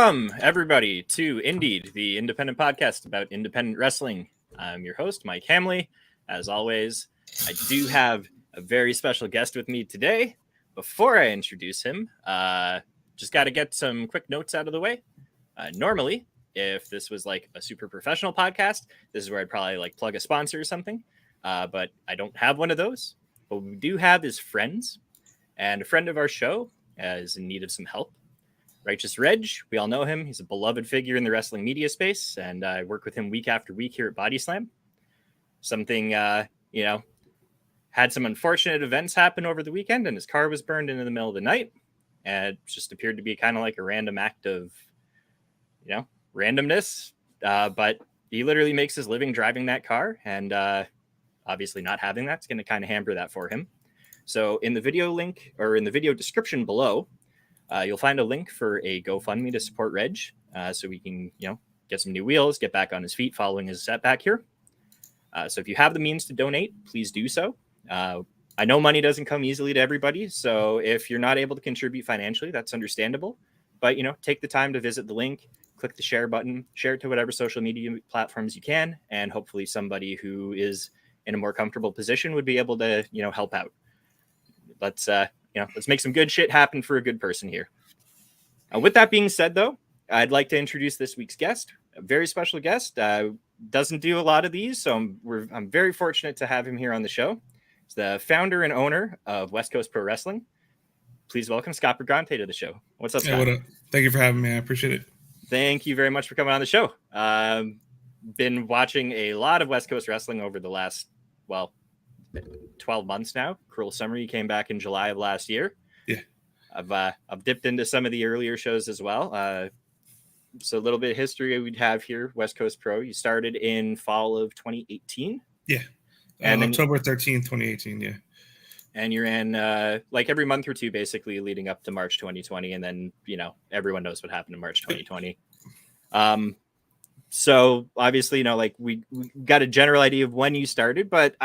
Welcome, everybody, to Indeed, the independent podcast about independent wrestling. I'm your host, Mike Hamley. As always, I do have a very special guest with me today. Before I introduce him, just got to get some quick notes out of the way. Normally, if this was like a super professional podcast, this is where I'd probably like plug a sponsor or something. But I don't have one of those. What we do have is friends, and a friend of our show is in need of some help. Righteous Reg, we all know him. He's a beloved figure in the wrestling media space, and I work with him week after week here at Bodyslam. Something, had some unfortunate events happen over the weekend, and his car was burned in the middle of the night. And it just appeared to be kind of like a random act of, randomness. But he literally makes his living driving that car, and obviously not having that's going to kind of hamper that for him. So in the video link, or in the video description below, you'll find a link for a GoFundMe to support Reg, so we can, get some new wheels, get back on his feet following his setback here. So if you have the means to donate, please do so. I know money doesn't come easily to everybody, so if you're not able to contribute financially, that's understandable. But, take the time to visit the link, click the share button, share it to whatever social media platforms you can, and hopefully somebody who is in a more comfortable position would be able to, help out. Let's make some good shit happen for a good person here. With that being said, though, I'd like to introduce this week's guest, a very special guest. Doesn't do a lot of these, so I'm very fortunate to have him here on the show. He's the founder and owner of West Coast Pro Wrestling. Please welcome Scott Bregante to the show. What's up, Scott? Hey, what up? Thank you for having me. I appreciate it. Thank you very much for coming on the show. Been watching a lot of West Coast wrestling over the last, 12 months now. Cruel Summer, you came back in July of last year. Yeah. I've dipped into some of the earlier shows as well. So a little bit of history we'd have here. West Coast Pro, you started in fall of 2018. Yeah. And October 13th, 2018. Yeah. And you're in like every month or two, basically leading up to March 2020. And then, everyone knows what happened in March 2020. So obviously, we got a general idea of when you started, but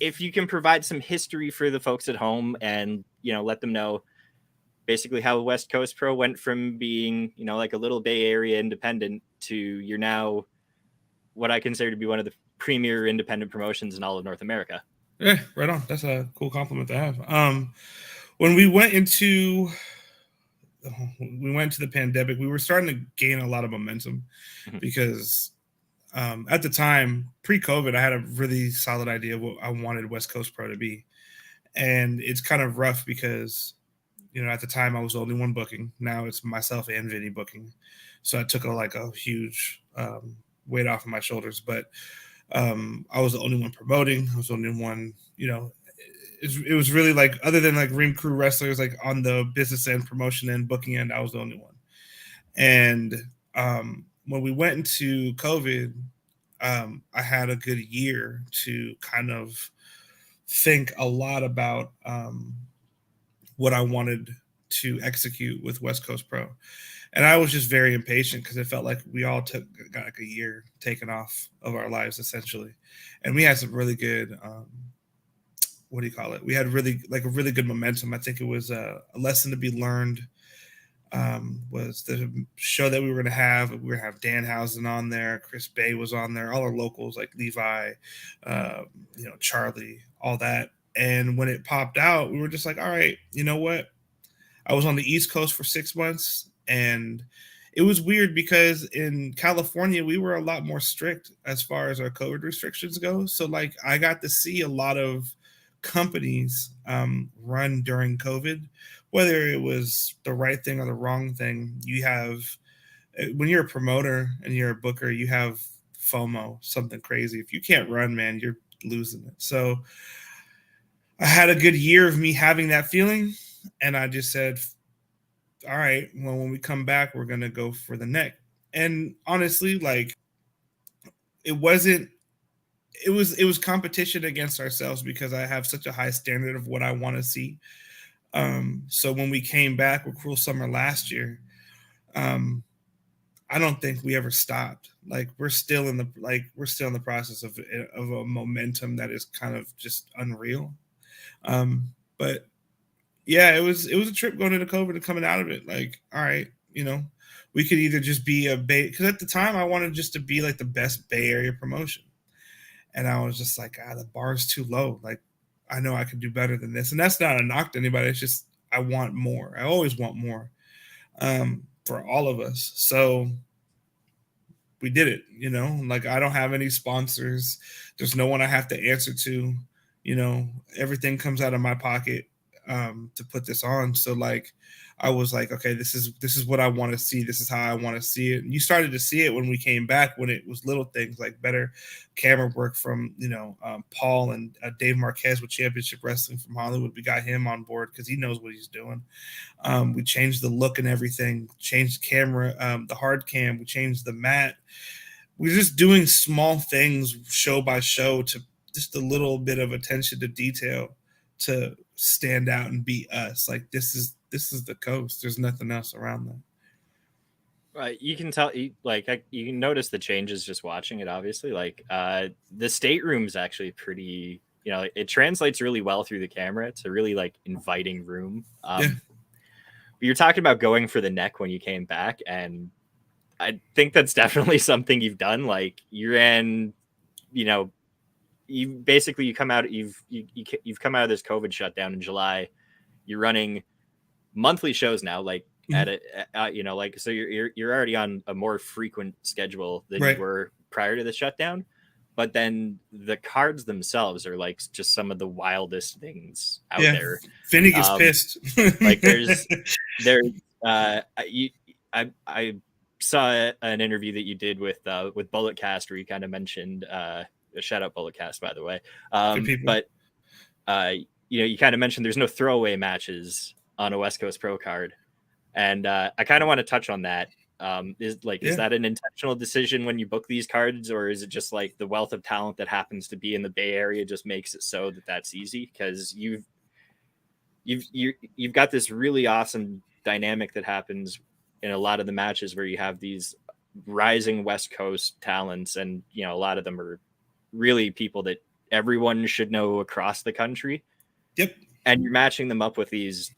if you can provide some history for the folks at home and, let them know basically how West Coast Pro went from being, like a little Bay Area independent to you're now what I consider to be one of the premier independent promotions in all of North America. Yeah, right on. That's a cool compliment to have. When we went into the pandemic, we were starting to gain a lot of momentum because at the time, pre-COVID, I had a really solid idea of what I wanted West Coast Pro to be. And it's kind of rough because, at the time I was the only one booking. Now it's myself and Vinny booking. So I took a huge weight off of my shoulders. But I was the only one promoting. I was the only one, it was really like, other than like Ring Crew wrestlers, like on the business end, promotion end, booking end, I was the only one. And when we went into COVID, I had a good year to kind of think a lot about what I wanted to execute with West Coast Pro. And I was just very impatient because it felt like we all got like a year taken off of our lives, essentially. And we had some really good, we had a really good momentum. I think it was a lesson to be learned. Was the show that we were going to have. We were going to have Danhausen on there. Chris Bay was on there. All our locals like Levi, Charlie, all that. And when it popped out, we were just like, all right, you know what? I was on the East Coast for 6 months, and it was weird because in California, we were a lot more strict as far as our COVID restrictions go. So like I got to see a lot of companies run during COVID, whether it was the right thing or the wrong thing. You have, when you're a promoter and you're a booker, you have FOMO, something crazy. If you can't run, man, you're losing it. So I had a good year of me having that feeling. And I just said, all right, well, when we come back, we're going to go for the neck. And honestly, like it was competition against ourselves because I have such a high standard of what I want to see. So when we came back with Cruel Summer last year, I don't think we ever stopped. Like we're still in the process of a momentum that is kind of just unreal. But yeah, it was a trip going into COVID and coming out of it. Like, all right, We could either just be a Bay, because at the time I wanted just to be like the best Bay Area promotion. And I was just like, the bar's too low. Like, I know I could do better than this. And that's not a knock to anybody. It's just, I want more. I always want more, for all of us. So we did it, like I don't have any sponsors. There's no one I have to answer to, everything comes out of my pocket, to put this on. So like, I was like, okay, this is what I want to see. This is how I want to see it. And you started to see it when we came back, when it was little things like better camera work from, Paul and Dave Marquez with Championship Wrestling from Hollywood. We got him on board because he knows what he's doing. We changed the look and everything, changed the camera, the hard cam, we changed the mat. We're just doing small things show by show to just a little bit of attention to detail to stand out and be us. Like this is the coast. There's nothing else around them. You can tell, you can notice the changes just watching it. Obviously, like the stateroom's actually pretty. It translates really well through the camera. It's a really like inviting room. Yeah. You're talking about going for the neck when you came back, and I think that's definitely something you've done. Like you ran, you basically come out. You've come out of this COVID shutdown in July. You're running monthly shows now, like at it, like so you're already on a more frequent schedule than Right. you were prior to the shutdown. But then the cards themselves are like just some of the wildest things out there. Vinny gets pissed. Like I saw an interview that you did with Bulletcast where you kind of mentioned shout out Bulletcast, by the way. But you kind of mentioned there's no throwaway matches on a West Coast Pro card, and I kind of want to touch on that. Is that an intentional decision when you book these cards, or is it just like the wealth of talent that happens to be in the Bay Area just makes it so that that's easy? Because you've got this really awesome dynamic that happens in a lot of the matches where you have these rising West Coast talents, and a lot of them are really people that everyone should know across the country. Yep. And you're matching them up with these,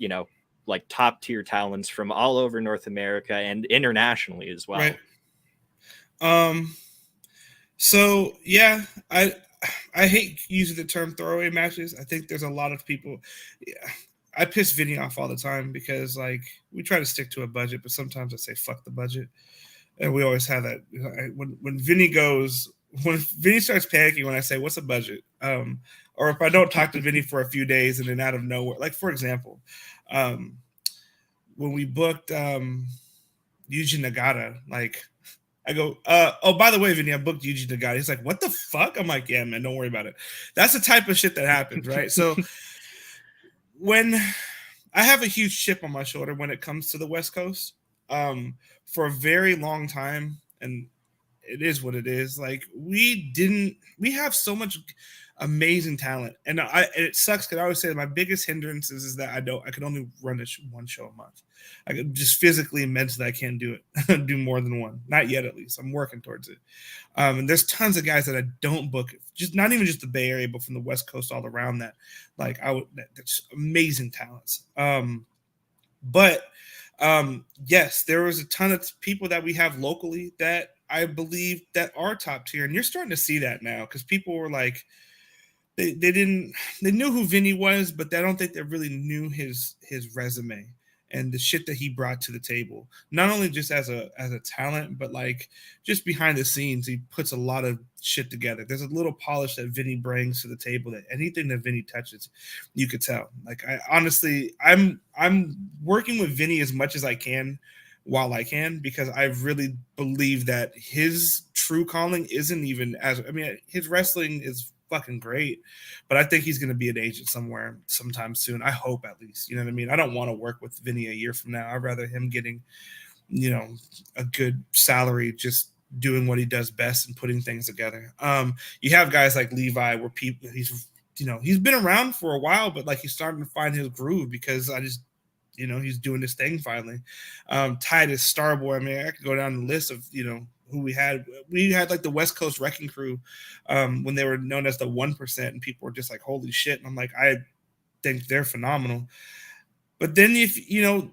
like top tier talents from all over North America and internationally as well. Right. So yeah, I hate using the term throwaway matches. I think there's a lot of people. Yeah, I piss Vinny off all the time because like we try to stick to a budget, but sometimes I say fuck the budget, and we always have that. When Vinny starts panicking when I say what's a budget, or if I don't talk to Vinny for a few days and then out of nowhere, like for example, when we booked Yuji Nagata, like I go, oh, by the way, Vinny, I booked Yuji Nagata. He's like, what the fuck? I'm like, yeah, man, don't worry about it. That's the type of shit that happens, right? So when I have a huge chip on my shoulder when it comes to the West Coast, for a very long time, and it is what it is. Like we have so much amazing talent, and it sucks because I always say my biggest hindrance is that I could only run one show a month. I could just physically and mentally I can't do it, do more than one, not yet. At least I'm working towards it. And there's tons of guys that I don't book, just not even just the Bay Area, but from the West Coast all around that. Like that's amazing talents. But yes, there was a ton of people that we have locally that I believe that are top tier, and you're starting to see that now because people were like, they knew who Vinny was, but I don't think they really knew his resume and the shit that he brought to the table. Not only just as a talent, but like just behind the scenes, he puts a lot of shit together. There's a little polish that Vinny brings to the table that anything that Vinny touches, you could tell. Like I'm working with Vinny as much as I can while I can, because I really believe that his true calling isn't even his wrestling is fucking great, but I think he's going to be an agent somewhere sometime soon. I hope, at least, you know what I mean? I don't want to work with Vinny a year from now. I'd rather him getting, a good salary, just doing what he does best and putting things together. You have guys like Levi where people, he's been around for a while, but like he's starting to find his groove because he's doing this thing finally. Titus, Starboy, I mean, I could go down the list of, who we had. We had like the West Coast Wrecking Crew when they were known as the 1%, and people were just like, holy shit. And I'm like, I think they're phenomenal. But then if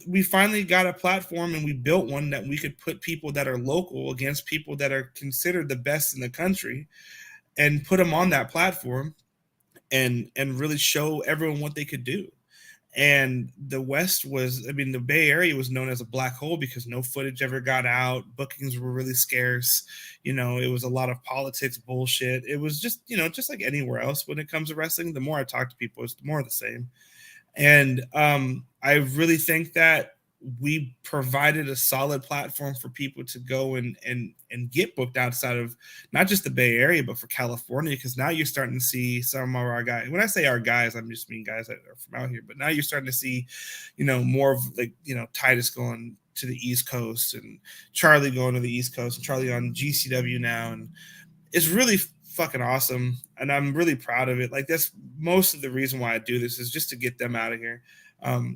we finally got a platform and we built one that we could put people that are local against people that are considered the best in the country and put them on that platform and really show everyone what they could do. And the West was, I mean, the Bay Area was known as a black hole because no footage ever got out. Bookings were really scarce. It was a lot of politics bullshit. It was just, just like anywhere else when it comes to wrestling. The more I talk to people, it's more of the same. And I really think that we provided a solid platform for people to go and get booked outside of not just the Bay Area, but for California, because now you're starting to see some of our guys. When I say our guys, I'm just mean guys that are from out here. But now you're starting to see, more of like, Titus going to the East Coast and Charlie going to the East Coast and Charlie on GCW now. And it's really fucking awesome. And I'm really proud of it. Like, that's most of the reason why I do this, is just to get them out of here.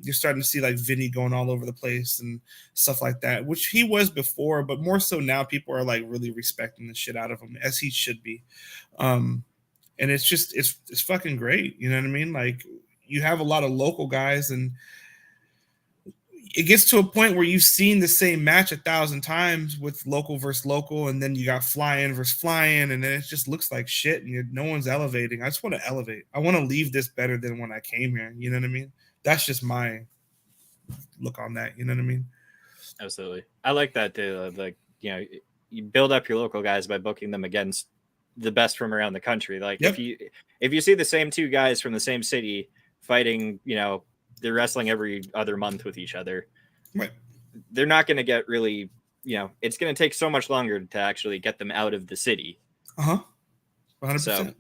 You're starting to see like Vinny going all over the place and stuff like that, which he was before, but more so now people are like really respecting the shit out of him, as he should be. And it's just, it's fucking great. You know what I mean? Like, you have a lot of local guys, and it gets to a point where you've seen the same match 1,000 times with local versus local, and then you got fly-in versus fly-in, and then it just looks like shit, and no one's elevating. I just want to elevate. I want to leave this better than when I came here. You know what I mean? That's just my look on that. You know what I mean? Absolutely. I like that too. Like, you build up your local guys by booking them against the best from around the country. Like, Yep. if you see the same two guys from the same city fighting, they're wrestling every other month with each other. Right. They're not going to get really, it's going to take so much longer to actually get them out of the city. 100%. So,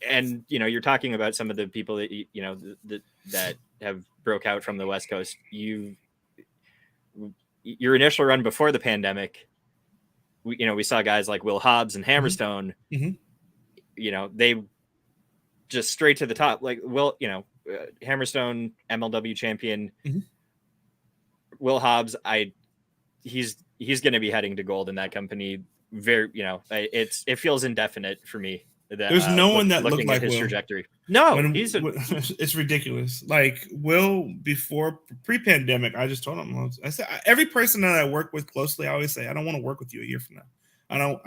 and you're talking about some of the people that that have broke out from the West Coast. Your initial run before the pandemic, we saw guys like Will Hobbs and Hammerstone. Mm-hmm. They just straight to the top. Like Hammerstone, MLW champion. Mm-hmm. Will Hobbs, he's going to be heading to gold in that company. Very, it feels indefinite for me. There's no one that looked like his Will. Trajectory. No, it's ridiculous. Like, Will, before pre-pandemic, I just told him, I said, every person that I work with closely, I always say, I don't want to work with you a year from now.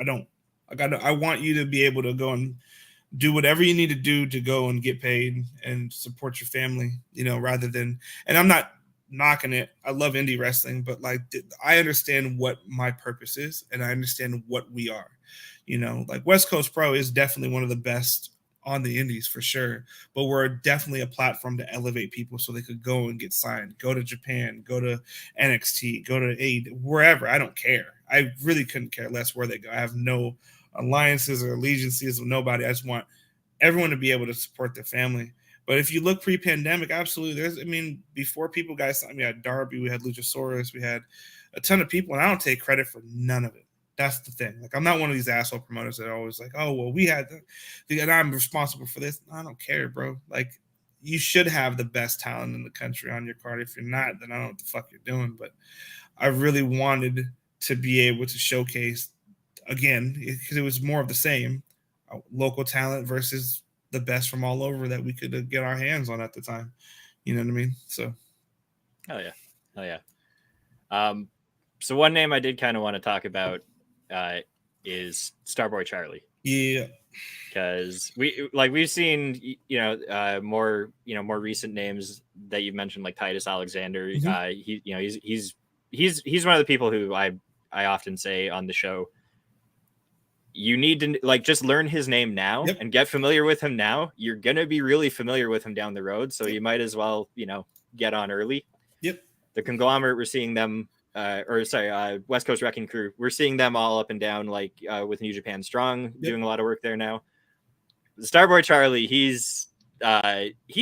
I want you to be able to go and do whatever you need to do to go and get paid and support your family, rather than, and I'm not knocking it. I love indie wrestling, but like, I understand what my purpose is, and I understand what we are. Like, West Coast Pro is definitely one of the best on the indies for sure, but we're definitely a platform to elevate people so they could go and get signed, go to Japan, go to NXT, go to A, wherever. I don't care. I really couldn't care less where they go. I have no alliances or allegiances with nobody. I just want everyone to be able to support their family. But if you look pre-pandemic, absolutely. Before people guys, we had Darby, we had Luchasaurus, we had a ton of people, and I don't take credit for none of it. That's the thing. Like, I'm not one of these asshole promoters that are always like, oh, well, we had and I'm responsible for this. I don't care, bro. Like, you should have the best talent in the country on your card. If you're not, then I don't know what the fuck you're doing. But I really wanted to be able to showcase, again, because it was more of the same, local talent versus the best from all over that we could get our hands on at the time. You know what I mean? So. Oh yeah. So one name I did kind of want to talk about is Starboy Charlie. Yeah. Because we've seen more recent names that you've mentioned, like Titus Alexander. Mm-hmm. He's one of the people who I often say on the show, you need to just learn his name now. Yep. And get familiar with him now. You're gonna be really familiar with him down the road, so you might as well get on early. Yep. The Conglomerate, we're seeing them. West Coast Wrecking Crew. We're seeing them all up and down, with New Japan Strong, doing a lot of work there now. Starboy Charlie, he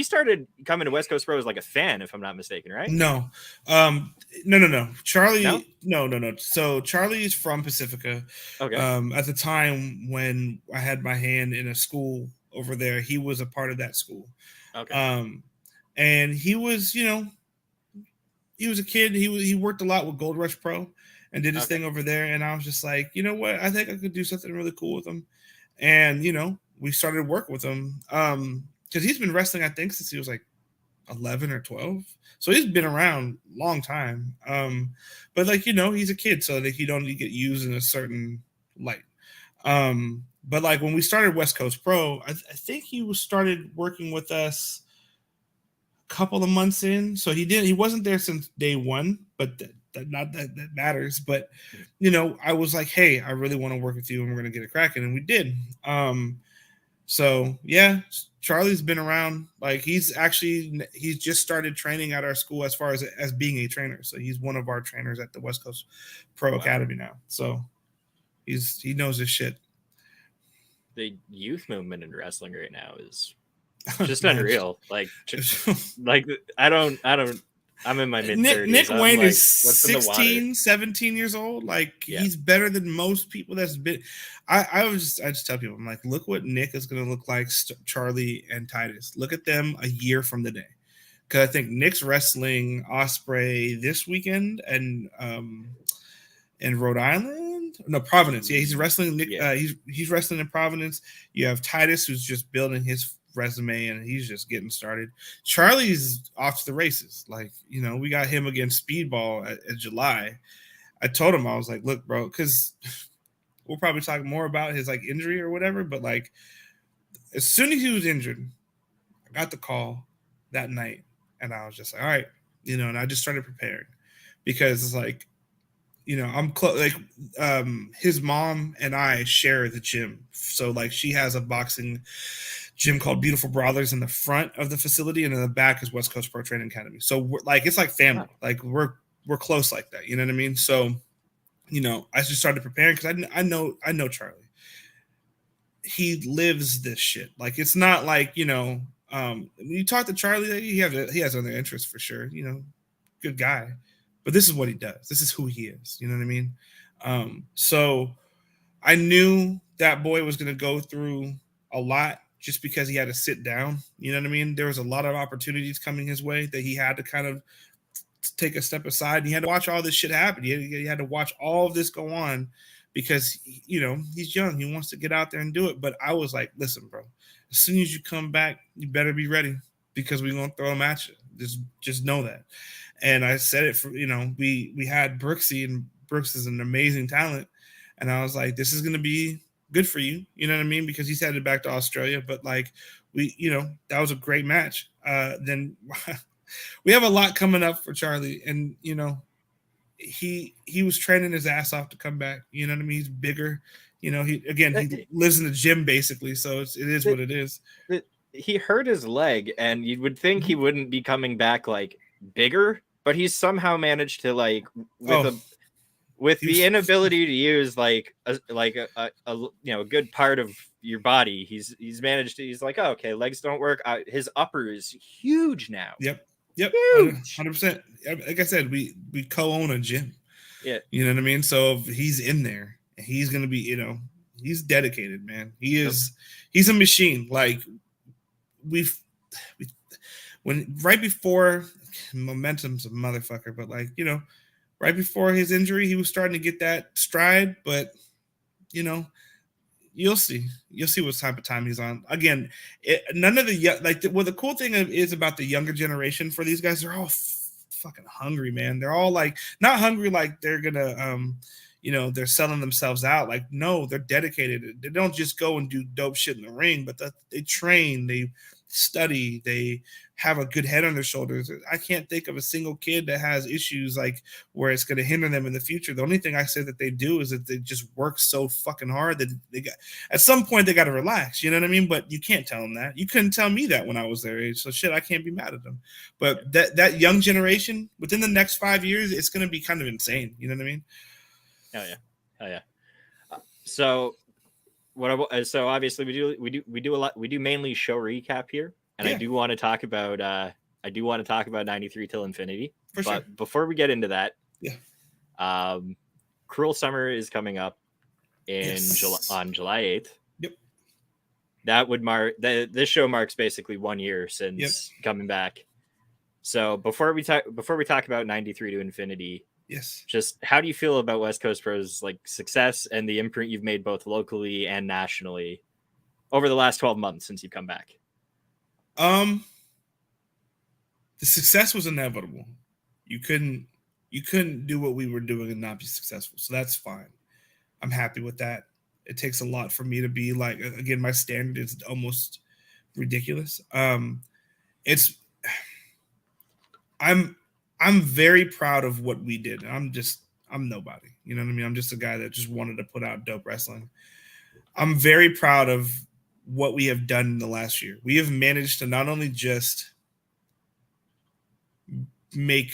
started coming to West Coast Pro as like a fan, if I'm not mistaken, right? No. No. Charlie, no. So Charlie is from Pacifica. Okay. At the time when I had my hand in a school over there, he was a part of that school. Okay. And he was, he was a kid. He worked a lot with Gold Rush Pro and did his thing over there. And I was just like, you know what? I think I could do something really cool with him. And, we started work with him. Because he's been wrestling, I think, since he was like 11 or 12. So he's been around a long time. But like, you know, he's a kid, so that he don't get used in a certain light. But like when we started West Coast Pro, I think he was started working with us a couple of months in. So he wasn't there since day one, but that matters. But you know, I was like, hey, I really want to work with you, and we're gonna get it cracking, and we did. So yeah, Charlie's been around. Like he's just started training at our school as far as being a trainer. So he's one of our trainers at the West Coast Pro Academy now. So he knows his shit. The youth movement in wrestling right now is just unreal. Like I don't. I'm in my mid 30s. Nick Wayne like, is 16, 17 years old. Like he's better than most people that's been. I just tell people, I'm like, look what Nick is going to look like, Charlie and Titus. Look at them a year from the day. Because I think Nick's wrestling Osprey this weekend and in Rhode Island. No, Providence. Yeah, he's wrestling. Nick, he's wrestling in Providence. You have Titus, who's just building his resume and he's just getting started. Charlie's off to the races. Like, you know, we got him against Speedball at July. I told him, I was like, look, bro, because we'll probably talk more about his like injury or whatever, but like as soon as he was injured, I got the call that night and I was just like, all right, you know, and I just started preparing because it's like, you know, I'm close. Like, his mom and I share the gym, so like she has a boxing gym called Beautiful Brothers in the front of the facility, and in the back is West Coast Pro Training Academy. So we're like, it's like family. Wow. Like we're close like that. You know what I mean? So, you know, I just started preparing because I know Charlie. He lives this shit. Like it's not like, you know, when you talk to Charlie, he has other interests for sure. You know, good guy. But this is what he does. This is who he is. You know what I mean? So I knew that boy was going to go through a lot just because he had to sit down. You know what I mean? There was a lot of opportunities coming his way that he had to kind of take a step aside. He had to watch all this shit happen. He had to watch all of this go on because, you know, he's young. He wants to get out there and do it. But I was like, listen, bro, as soon as you come back, you better be ready because we're going to throw him at you. Just know that. And I said it for, you know, we had Brooksy, and Brooks is an amazing talent. And I was like, this is going to be good for you. You know what I mean? Because he's headed back to Australia. But like you know, that was a great match. Then we have a lot coming up for Charlie. And, you know, he was training his ass off to come back. You know what I mean? He's bigger. You know, he lives in the gym basically. So it is what it is. He hurt his leg, and you would think he wouldn't be coming back like bigger, but he's somehow managed to like with the inability to use like a you know, a good part of your body. He's managed to. He's like, oh, okay, legs don't work. His upper is huge now. Yep, 100%. Like I said, we co-own a gym. Yeah, you know what I mean. So if he's in there, he's gonna be, you know, he's dedicated, man. He is. He's a machine. Like when right before momentum's a motherfucker, but like, you know, right before his injury, he was starting to get that stride, but you know, you'll see what type of time he's on. Again, none of the cool thing is about the younger generation for these guys, they're all fucking hungry, man. They're all like not hungry like they're gonna you know, they're selling themselves out. Like, no, they're dedicated. They don't just go and do dope shit in the ring, but they train, they study, they have a good head on their shoulders. I can't think of a single kid that has issues like where it's going to hinder them in the future. The only thing I say that they do is that they just work so fucking hard that at some point they got to relax. You know what I mean? But you can't tell them that. You couldn't tell me that when I was their age. So shit, I can't be mad at them. But that young generation within the next 5 years, it's going to be kind of insane. You know what I mean? Hell yeah. So so obviously we do a lot. We do mainly show recap here, and I do want to talk about 93 till infinity. For but sure. Before we get into that, Cruel Summer is coming up on July 8th. Yep. That would mark this show marks basically 1 year since coming back. So before we talk about 93 to infinity. Yes. Just how do you feel about West Coast Pro's like success and the imprint you've made both locally and nationally over the last 12 months since you've come back? the success was inevitable. You couldn't do what we were doing and not be successful. So that's fine. I'm happy with that. It takes a lot for me to be like, again, my standard is almost ridiculous. It's I'm very proud of what we did. I'm nobody. You know what I mean? I'm just a guy that just wanted to put out dope wrestling. I'm very proud of what we have done in the last year. We have managed to not only just make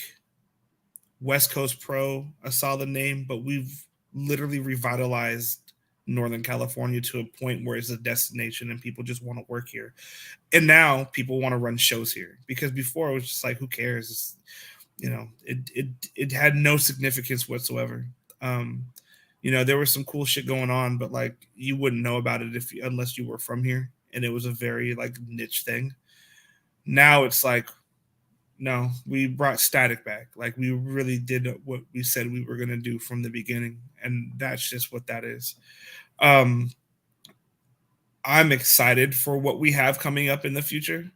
West Coast Pro a solid name, but we've literally revitalized Northern California to a point where it's a destination and people just want to work here. And now people want to run shows here, because before it was just like, who cares? It's, it had no significance whatsoever. There was some cool shit going on, but like you wouldn't know about it unless you were from here, and it was a very like niche thing. Now it's like, no, we brought static back. Like we really did what we said we were going to do from the beginning, and that's just what that is. I'm excited for what we have coming up in the future,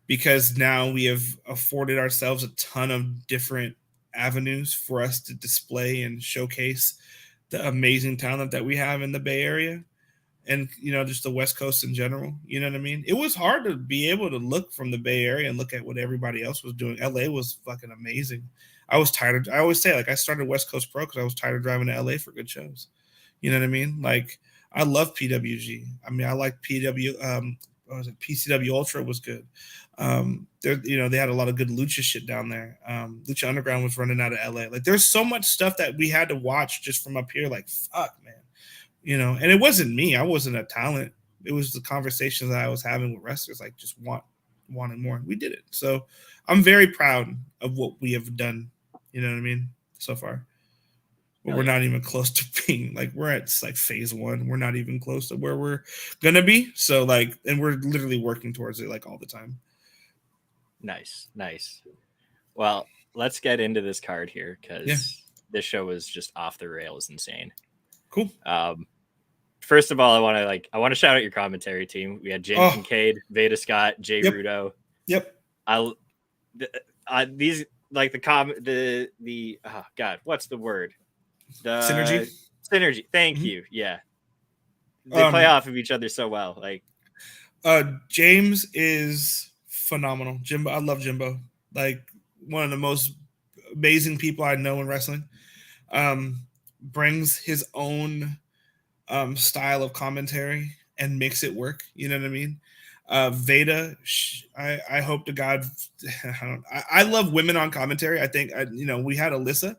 because now we have afforded ourselves a ton of different avenues for us to display and showcase the amazing talent that we have in the Bay Area, and just the West Coast in general. You know what I mean? It was hard to be able to look from the Bay Area and look at what everybody else was doing. LA was fucking amazing. I was tired. I always say, like, I started West Coast Pro because I was tired of driving to LA for good shows. You know what I mean? Like, I love PWG. I mean, I like PW. What was it? PCW Ultra was good. They had a lot of good lucha shit down there. Lucha Underground was running out of LA. Like, there's so much stuff that we had to watch just from up here. Like, fuck, man. And it wasn't me. I wasn't a talent. It was the conversations that I was having with wrestlers, like just wanting more. We did it. So I'm very proud of what we have done. You know what I mean? So far. But we're not even close to being like, we're at like phase 1. We're not even close to where we're gonna be. So like, and we're literally working towards it like all the time. Nice. Well, let's get into this card here, because this show was just off the rails insane. Cool. First of all, I want to shout out your commentary team. We had James Kincaid, Veda Scott, Jay Rudo. Yep. These like the oh god, what's the word? The synergy. Thank you. Yeah. They play off of each other so well. Like James is phenomenal. Jimbo, I love Jimbo. Like one of the most amazing people I know in wrestling. Brings his own style of commentary and makes it work. You know what I mean? Veda, I hope to God, I love women on commentary. I think, we had Alyssa,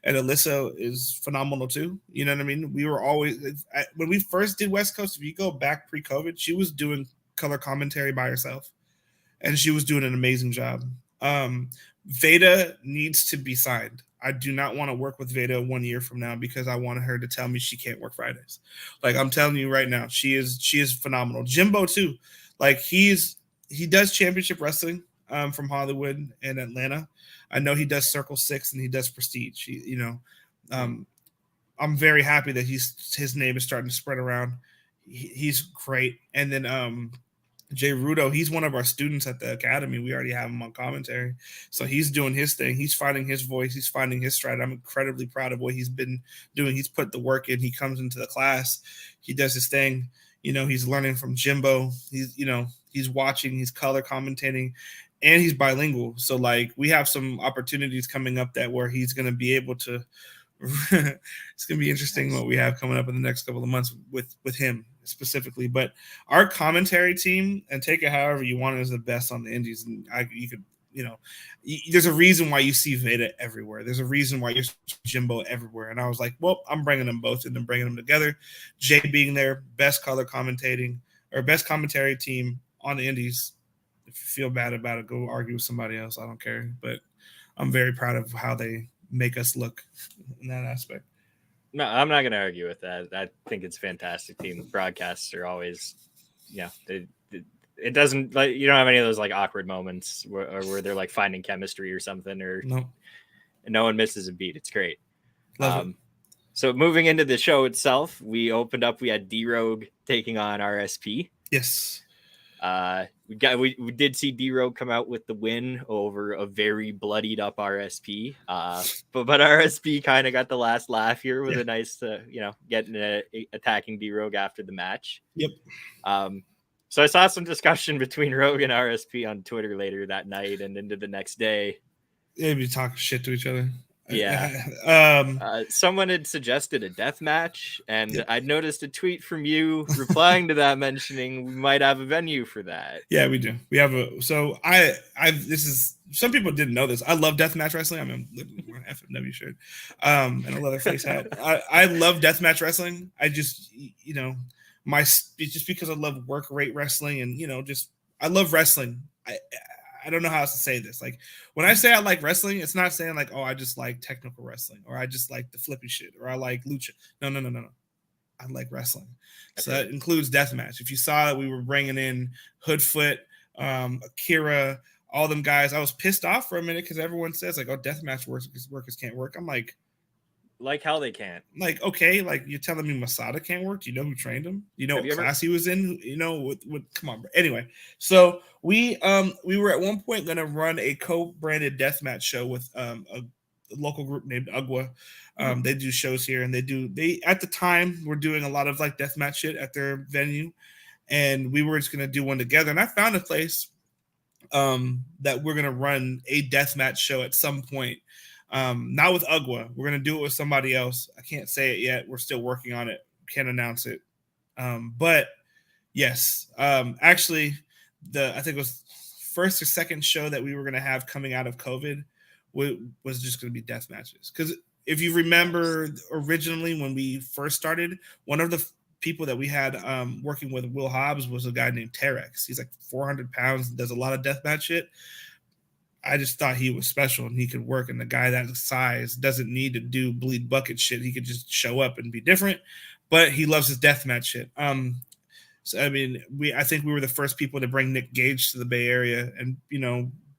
and Alyssa is phenomenal too. You know what I mean? We were always, when we first did West Coast, if you go back pre-COVID, she was doing color commentary by herself, and she was doing an amazing job. Veda needs to be signed. I do not want to work with Veda 1 year from now, because I want her to tell me she can't work Fridays. Like, I'm telling you right now, she is phenomenal. Jimbo too. Like, he does championship wrestling from Hollywood and Atlanta. I know he does Circle 6 and he does Prestige. I'm very happy that his name is starting to spread around. He's great. And then Jay Rudo, he's one of our students at the academy. We already have him on commentary. So he's doing his thing. He's finding his voice. He's finding his stride. I'm incredibly proud of what he's been doing. He's put the work in. He comes into the class. He does his thing. He's learning from Jimbo. He's watching, he's color commentating, and he's bilingual. So like, we have some opportunities coming up where he's going to be able to, it's going to be interesting what we have coming up in the next couple of months with him specifically. But our commentary team, and take it however you want, is the best on the indies. And there's a reason why you see Veda everywhere. There's a reason why you see Jimbo everywhere. And I was like, well, I'm bringing them both and then bringing them together. Jay being their best color commentating or best commentary team on the indies. If you feel bad about it, go argue with somebody else. I don't care. But I'm very proud of how they make us look in that aspect. No, I'm not going to argue with that. I think it's a fantastic team. Broadcasts are always, it doesn't, like, you don't have any of those like awkward moments where they're like finding chemistry or something, or no one misses a beat. It's great. So moving into the show itself, we had D-Rogue taking on RSP. Yes. We did see D-Rogue come out with the win over a very bloodied up RSP. But RSP kind of got the last laugh here with a nice, getting attacking D-Rogue after the match. Yep. So I saw some discussion between Rogue and RSP on Twitter later that night and into the next day. They'd be talking shit to each other. Yeah. Someone had suggested a death match, and I'd noticed a tweet from you replying to that mentioning we might have a venue for that. Yeah, we do. We have this is, some people didn't know this. I love deathmatch wrestling. I'm an FMW shirt and a leather face hat. I love deathmatch wrestling. I just, just because I love work rate wrestling and, I love wrestling. I don't know how else to say this. Like, when I say I like wrestling, it's not saying like, oh, I just like technical wrestling or I just like the flippy shit or I like lucha. No. I like wrestling. Okay. So that includes deathmatch. If you saw that we were bringing in Hoodfoot, Akira, all them guys, I was pissed off for a minute because everyone says like, oh, deathmatch workers can't work. I'm like how they can't. Like, okay, like you're telling me Masada can't work? Do you know who trained him? You know what class he was in? Come on, bro. Anyway, so we were at one point gonna run a co-branded deathmatch show with a local group named Ugwa. They do shows here, and they at the time were doing a lot of like deathmatch shit at their venue, and we were just gonna do one together. And I found a place that we're gonna run a deathmatch show at some point. Not with Ugwa. We're going to do it with somebody else. I can't say it yet. We're still working on it. Can't announce it. But yes, actually, I think it was first or second show that we were going to have coming out of COVID was just going to be death matches. Because if you remember originally when we first started, one of the people that we had working with Will Hobbs was a guy named Terex. He's like 400 pounds, does a lot of deathmatch shit. I just thought he was special and he could work. And the guy that size doesn't need to do bleed bucket shit. He could just show up and be different, but he loves his deathmatch shit. So I mean, I think we were the first people to bring Nick Gage to the Bay Area and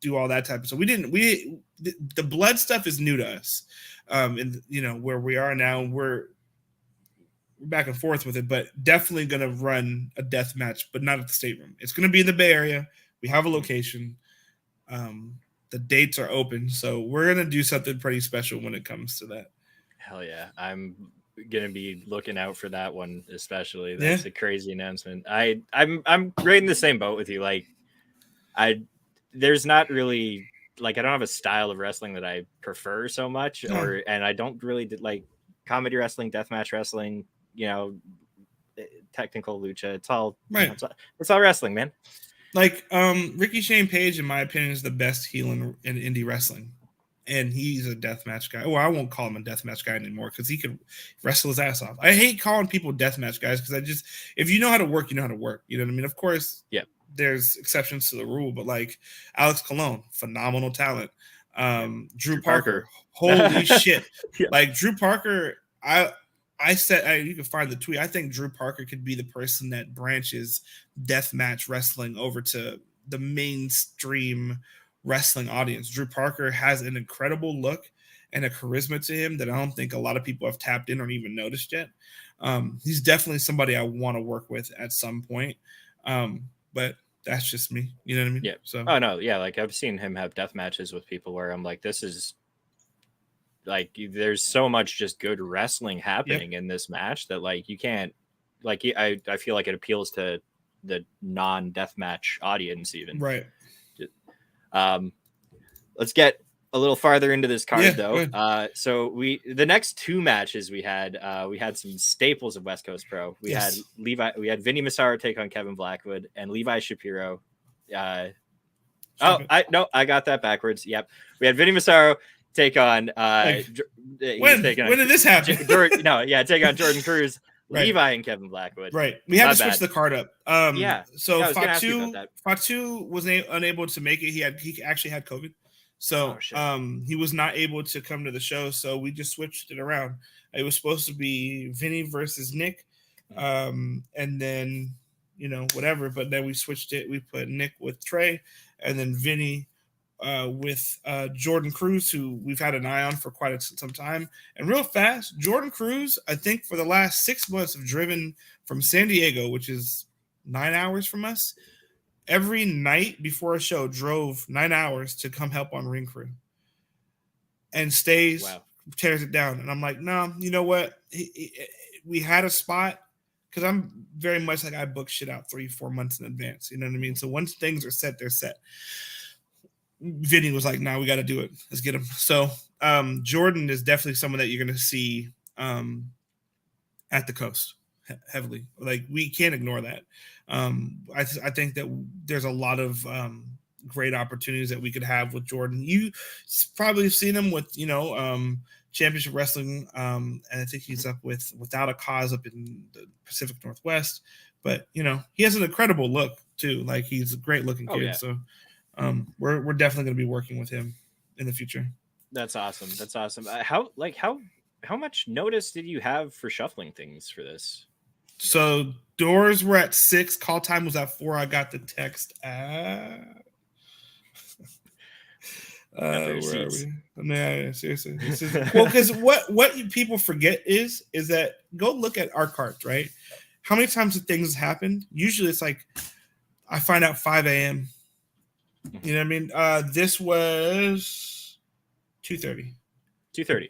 do all that type of stuff. The blood stuff is new to us. And where we are now, we're back and forth with it, but definitely going to run a death match, but not at the stateroom. It's going to be in the Bay Area. We have a location. The dates are open, so we're gonna do something pretty special when it comes to that. Hell yeah, I'm gonna be looking out for that one especially. That's a crazy announcement. I'm right in the same boat with you. Like, there's not really like I don't have a style of wrestling that I prefer so much, and I don't really like comedy wrestling, deathmatch wrestling. Technical lucha. It's all right. It's all wrestling, man. Like, Ricky Shane Page, in my opinion, is the best heel in indie wrestling. And he's a deathmatch guy. Well, I won't call him a deathmatch guy anymore because he could wrestle his ass off. I hate calling people deathmatch guys because if you know how to work, you know how to work. You know what I mean? Of course, there's exceptions to the rule, but like Alex Colon, phenomenal talent. Drew Parker, holy shit. Like, Drew Parker, I said, you can find the tweet. I think Drew Parker could be the person that branches deathmatch wrestling over to the mainstream wrestling audience. Drew Parker has an incredible look and a charisma to him that I don't think a lot of people have tapped in or even noticed yet. He's definitely somebody I want to work with at some point. But that's just me. You know what I mean? Yeah. So. Oh no. Yeah. Like, I've seen him have death matches with people where I'm like, this is like, there's so much just good wrestling happening in this match that like you can't like I feel like it appeals to the non-deathmatch audience even. Right. Let's get a little farther into this card though. So the next two matches we had some staples of West Coast Pro. We had Vinny Massaro take on Kevin Blackwood and Levi Shapiro. I got that backwards. Yep. We had Vinny Massaro take on when did this happen? Take on Jordan Cruz, right. Levi and Kevin Blackwood. Right. We had to switch the card up. So Fatu was unable to make it. He actually had COVID. So he was not able to come to the show. So we just switched it around. It was supposed to be Vinny versus Nick. And then, whatever. But then we switched it. We put Nick with Trey and then Vinny with Jordan Cruz, who we've had an eye on for quite some time. And real fast, Jordan Cruz, I think for the last 6 months have driven from San Diego, which is 9 hours from us, every night before a show drove 9 hours to come help on ring crew and stays, tears it down. And I'm like, no, you know what? We had a spot because I'm very much like I book shit out 3-4 months in advance. You know what I mean? So once things are set, they're set. Vinny was like, nah, we got to do it. Let's get him. So Jordan is definitely someone that you're going to see at the coast heavily. Like, we can't ignore that. I think that there's a lot of great opportunities that we could have with Jordan. You probably have seen him with, Championship Wrestling, and I think he's up with Without a Cause up in the Pacific Northwest. But he has an incredible look too. Like, he's a great looking kid. Yeah. So we're definitely going to be working with him in the future. That's awesome. That's awesome. How much notice did you have for shuffling things for this? So doors were at 6. Call time was at 4. I got the text at. Where are we? Man, seriously. This is, well, because what people forget is that go look at our cards, right? How many times have things happened? Usually it's like I find out 5 a.m. You know what I mean? This was 2:30. 2:30.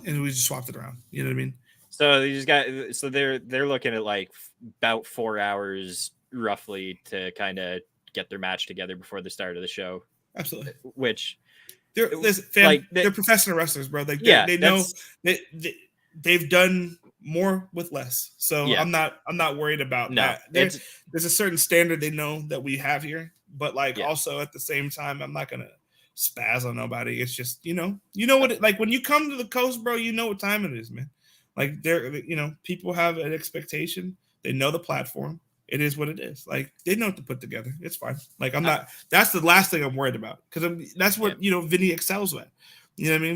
And we just swapped it around. You know what I mean? So they just they're looking at like about 4 hours roughly to kind of get their match together before the start of the show. Absolutely. Which they're professional wrestlers, bro. Like they know they've done more with less. So yeah. I'm not worried about that. There's a certain standard they know that we have here, but also at the same time, I'm not gonna spaz on nobody. It's just what it, like when you come to the coast, bro, you know what time it is, man. Like people have an expectation. They know the platform. It is what it is. Like, they know what to put together. It's fine. Like, I'm not. That's the last thing I'm worried about, because that's what Vinny excels at. You know what I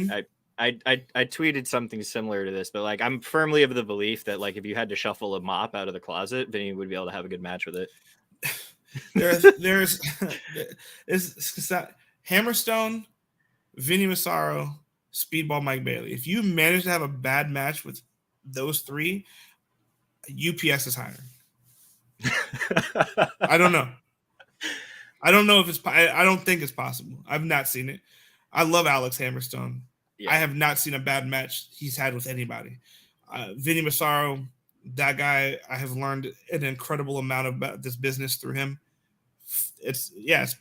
mean? I tweeted something similar to this, but like, I'm firmly of the belief that like if you had to shuffle a mop out of the closet, Vinny would be able to have a good match with it. there's Hammerstone, Vinny Massaro, Speedball Mike Bailey. If you manage to have a bad match with those three, UPS is hiring. I don't know. I don't know if it's. I don't think it's possible. I've not seen it. I love Alex Hammerstone. Yeah. I have not seen a bad match he's had with anybody. Vinny Massaro, that guy, I have learned an incredible amount about this business through him. It's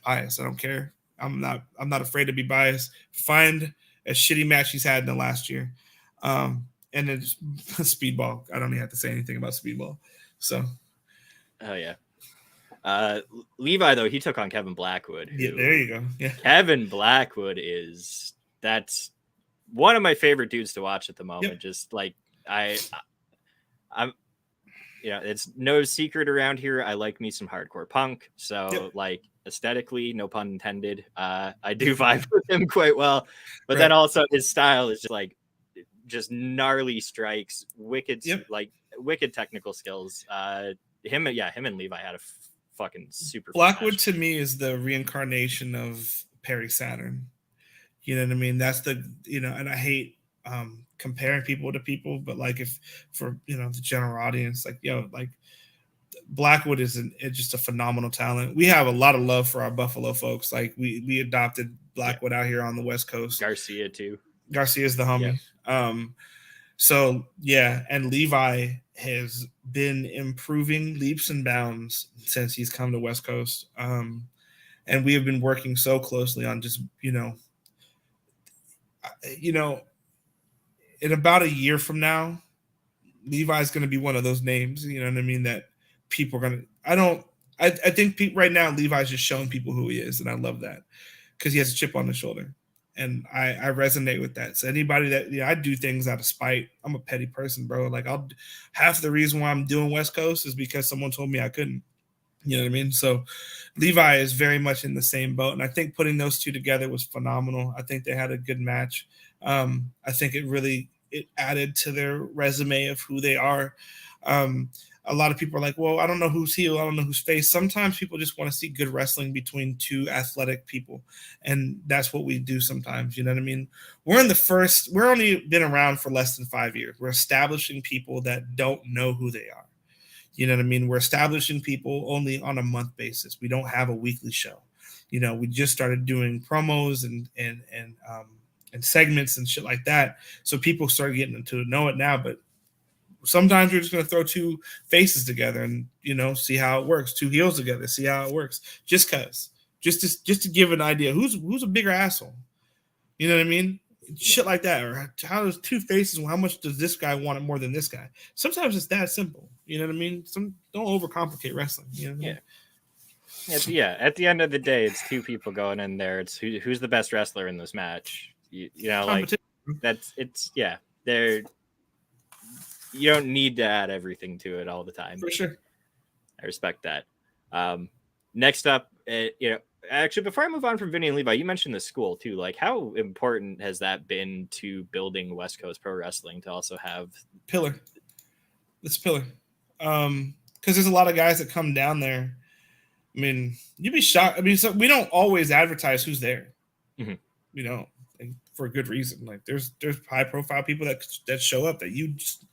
biased. I don't care. I'm not afraid to be biased. Find a shitty match he's had in the last year. And then Speedball. I don't even have to say anything about Speedball. So. Oh yeah. Levi though, he took on Kevin Blackwood. Yeah, there you go. Yeah. Kevin Blackwood that's one of my favorite dudes to watch at the moment. Yep. Just like I'm it's no secret around here. I like me some hardcore punk. So like aesthetically, no pun intended, I do vibe with him quite well. But then also his style is just gnarly strikes, wicked wicked technical skills. Him and Levi had a fucking super. Blackwood to me is the reincarnation of Perry Saturn. You know what I mean? That's and I hate comparing people to people, but like if for the general audience, like Blackwood is just a phenomenal talent. We have a lot of love for our Buffalo folks. Like we adopted Blackwood out here on the West Coast. Garcia too. Garcia's the homie. Yeah. So yeah, and Levi has been improving leaps and bounds since he's come to West Coast. And we have been working so closely on just, in about a year from now, Levi's going to be one of those names, you know what I mean? That people are going to, I think right now, Levi's just showing people who he is. And I love that because he has a chip on his shoulder. And I resonate with that. So anybody that I do things out of spite. I'm a petty person, bro. Like half the reason why I'm doing West Coast is because someone told me I couldn't. You know what I mean? So Levi is very much in the same boat. And I think putting those two together was phenomenal. I think they had a good match. I think it added to their resume of who they are. A lot of people are like, well, I don't know who's heel. I don't know who's face. Sometimes people just want to see good wrestling between two athletic people. And that's what we do sometimes. You know what I mean? We're only been around for less than 5 years. We're establishing people that don't know who they are. You know what I mean? We're establishing people only on a month basis. We don't have a weekly show. You know, we just started doing promos and segments and shit like that. So people started getting to know it now. But sometimes we're just going to throw two faces together and, you know, see how it works. Two heels together, see how it works. Just to give an idea who's a bigger asshole. You know what I mean? Shit like that. Or how does two faces, how much does this guy want it more than this guy? Sometimes it's that simple. You know what I mean? Don't overcomplicate wrestling. You know what I mean? At the end of the day, it's two people going in there. It's who's the best wrestler in this match. You know, like they're you don't need to add everything to it all the time. For sure. I respect that. Next up, actually, before I move on from Vinny and Levi, you mentioned the school too. Like, how important has that been to building West Coast Pro Wrestling to also have pillar? It's pillar. Because there's a lot of guys that come down there. I mean, you'd be shocked. I mean, so we don't always advertise who's there. Mm-hmm. You know, for a good reason. Like, there's high profile people that show up that you just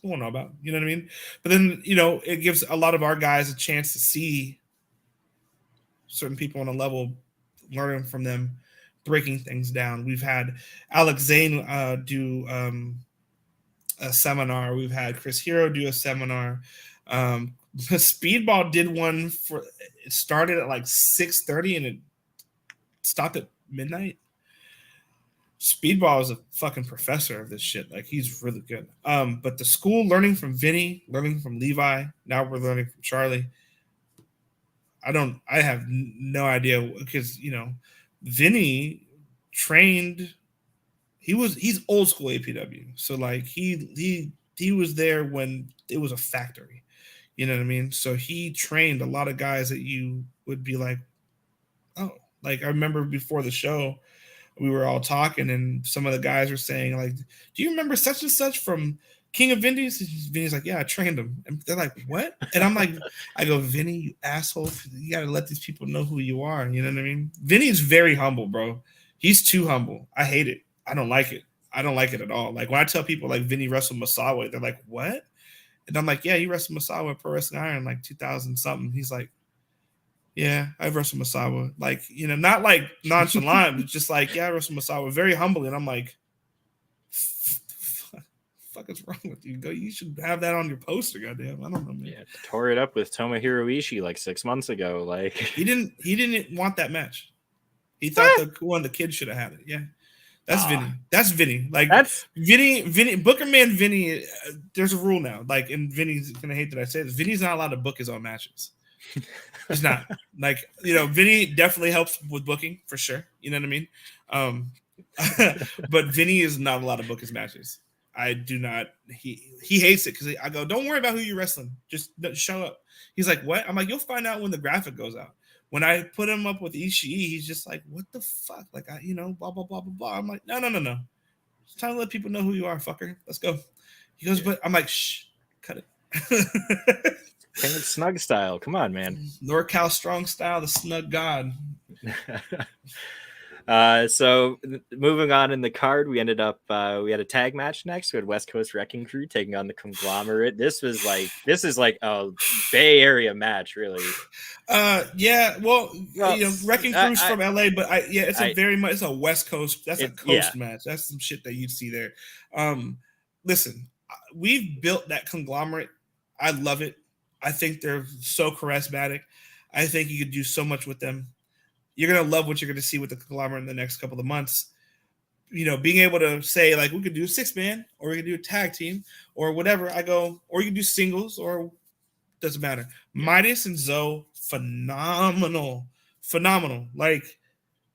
don't know about. You know what I mean? But then, you know, it gives a lot of our guys a chance to see certain people on a level, learning from them, breaking things down. We've had Alex Zane do a seminar. We've had Chris Hero do a seminar. Speedball did one it started at like 6:30 and it stopped at midnight. Speedball is a fucking professor of this shit. Like, he's really good. But the school, learning from Vinny, learning from Levi, now we're learning from Charlie. I have no idea, because, you know, Vinny trained, he's old school APW. So like he was there when it was a factory. You know what I mean? So he trained a lot of guys that you would be like, oh, like I remember before the show, we were all talking and some of the guys were saying like, do you remember such and such from King of Vinny's? Vinny's like, yeah, I trained him. And they're like, what? And I'm like, I go, Vinny, you asshole. You got to let these people know who you are. You know what I mean? Vinny's very humble, bro. He's too humble. I hate it. I don't like it. I don't like it at all. Like when I tell people like Vinny wrestled Masawa, they're like, what? And I'm like, yeah, he wrestled Masawa at Pro Wrestling Iron like 2000 something. He's like, yeah, I've wrestled Masawa. Like, you know, not like nonchalant, but just like, yeah, I wrestled Masawa very humbly. And I'm like, fuck is wrong with you? You should have that on your poster, goddamn. I don't know, man. Yeah, tore it up with Tomohiro Ishii like 6 months ago. Like he didn't want that match. He thought one of the kids should have had it. Yeah. That's Vinny. That's Vinny. Like that's Vinny. Booker Man Vinny. There's a rule now. Like, and Vinny's gonna hate that I say this. Vinny's not allowed to book his own matches. He's not. Like, you know, Vinny definitely helps with booking for sure. You know what I mean? But Vinny is not allowed to book his matches. I do not. He hates it because I go, don't worry about who you're wrestling. Just show up. He's like, what? I'm like, you'll find out when the graphic goes out. When I put him up with Ishii, he's just like, what the fuck? Like, blah, blah, blah, blah, blah. I'm like, no. It's time to let people know who you are, fucker. Let's go. He goes, but I'm like, shh, cut it. King of Snug style. Come on, man. NorCal Strong style, the Snug God. So moving on in the card, we ended up we had a tag match next. We had West Coast Wrecking Crew taking on the Conglomerate. This is like a Bay Area match, really. Yeah. Well, you know, Wrecking Crew's from LA, but it's it's a West Coast. That's a coast match. That's some shit that you'd see there. Listen, we've built that Conglomerate. I love it. I think they're so charismatic. I think you could do so much with them. You're going to love what you're going to see with the Conglomerate in the next couple of months. You know, being able to say, like, we could do a 6-man, or we could do a tag team, or whatever. Or you can do singles, or doesn't matter. Midas and Zoe, phenomenal. Like,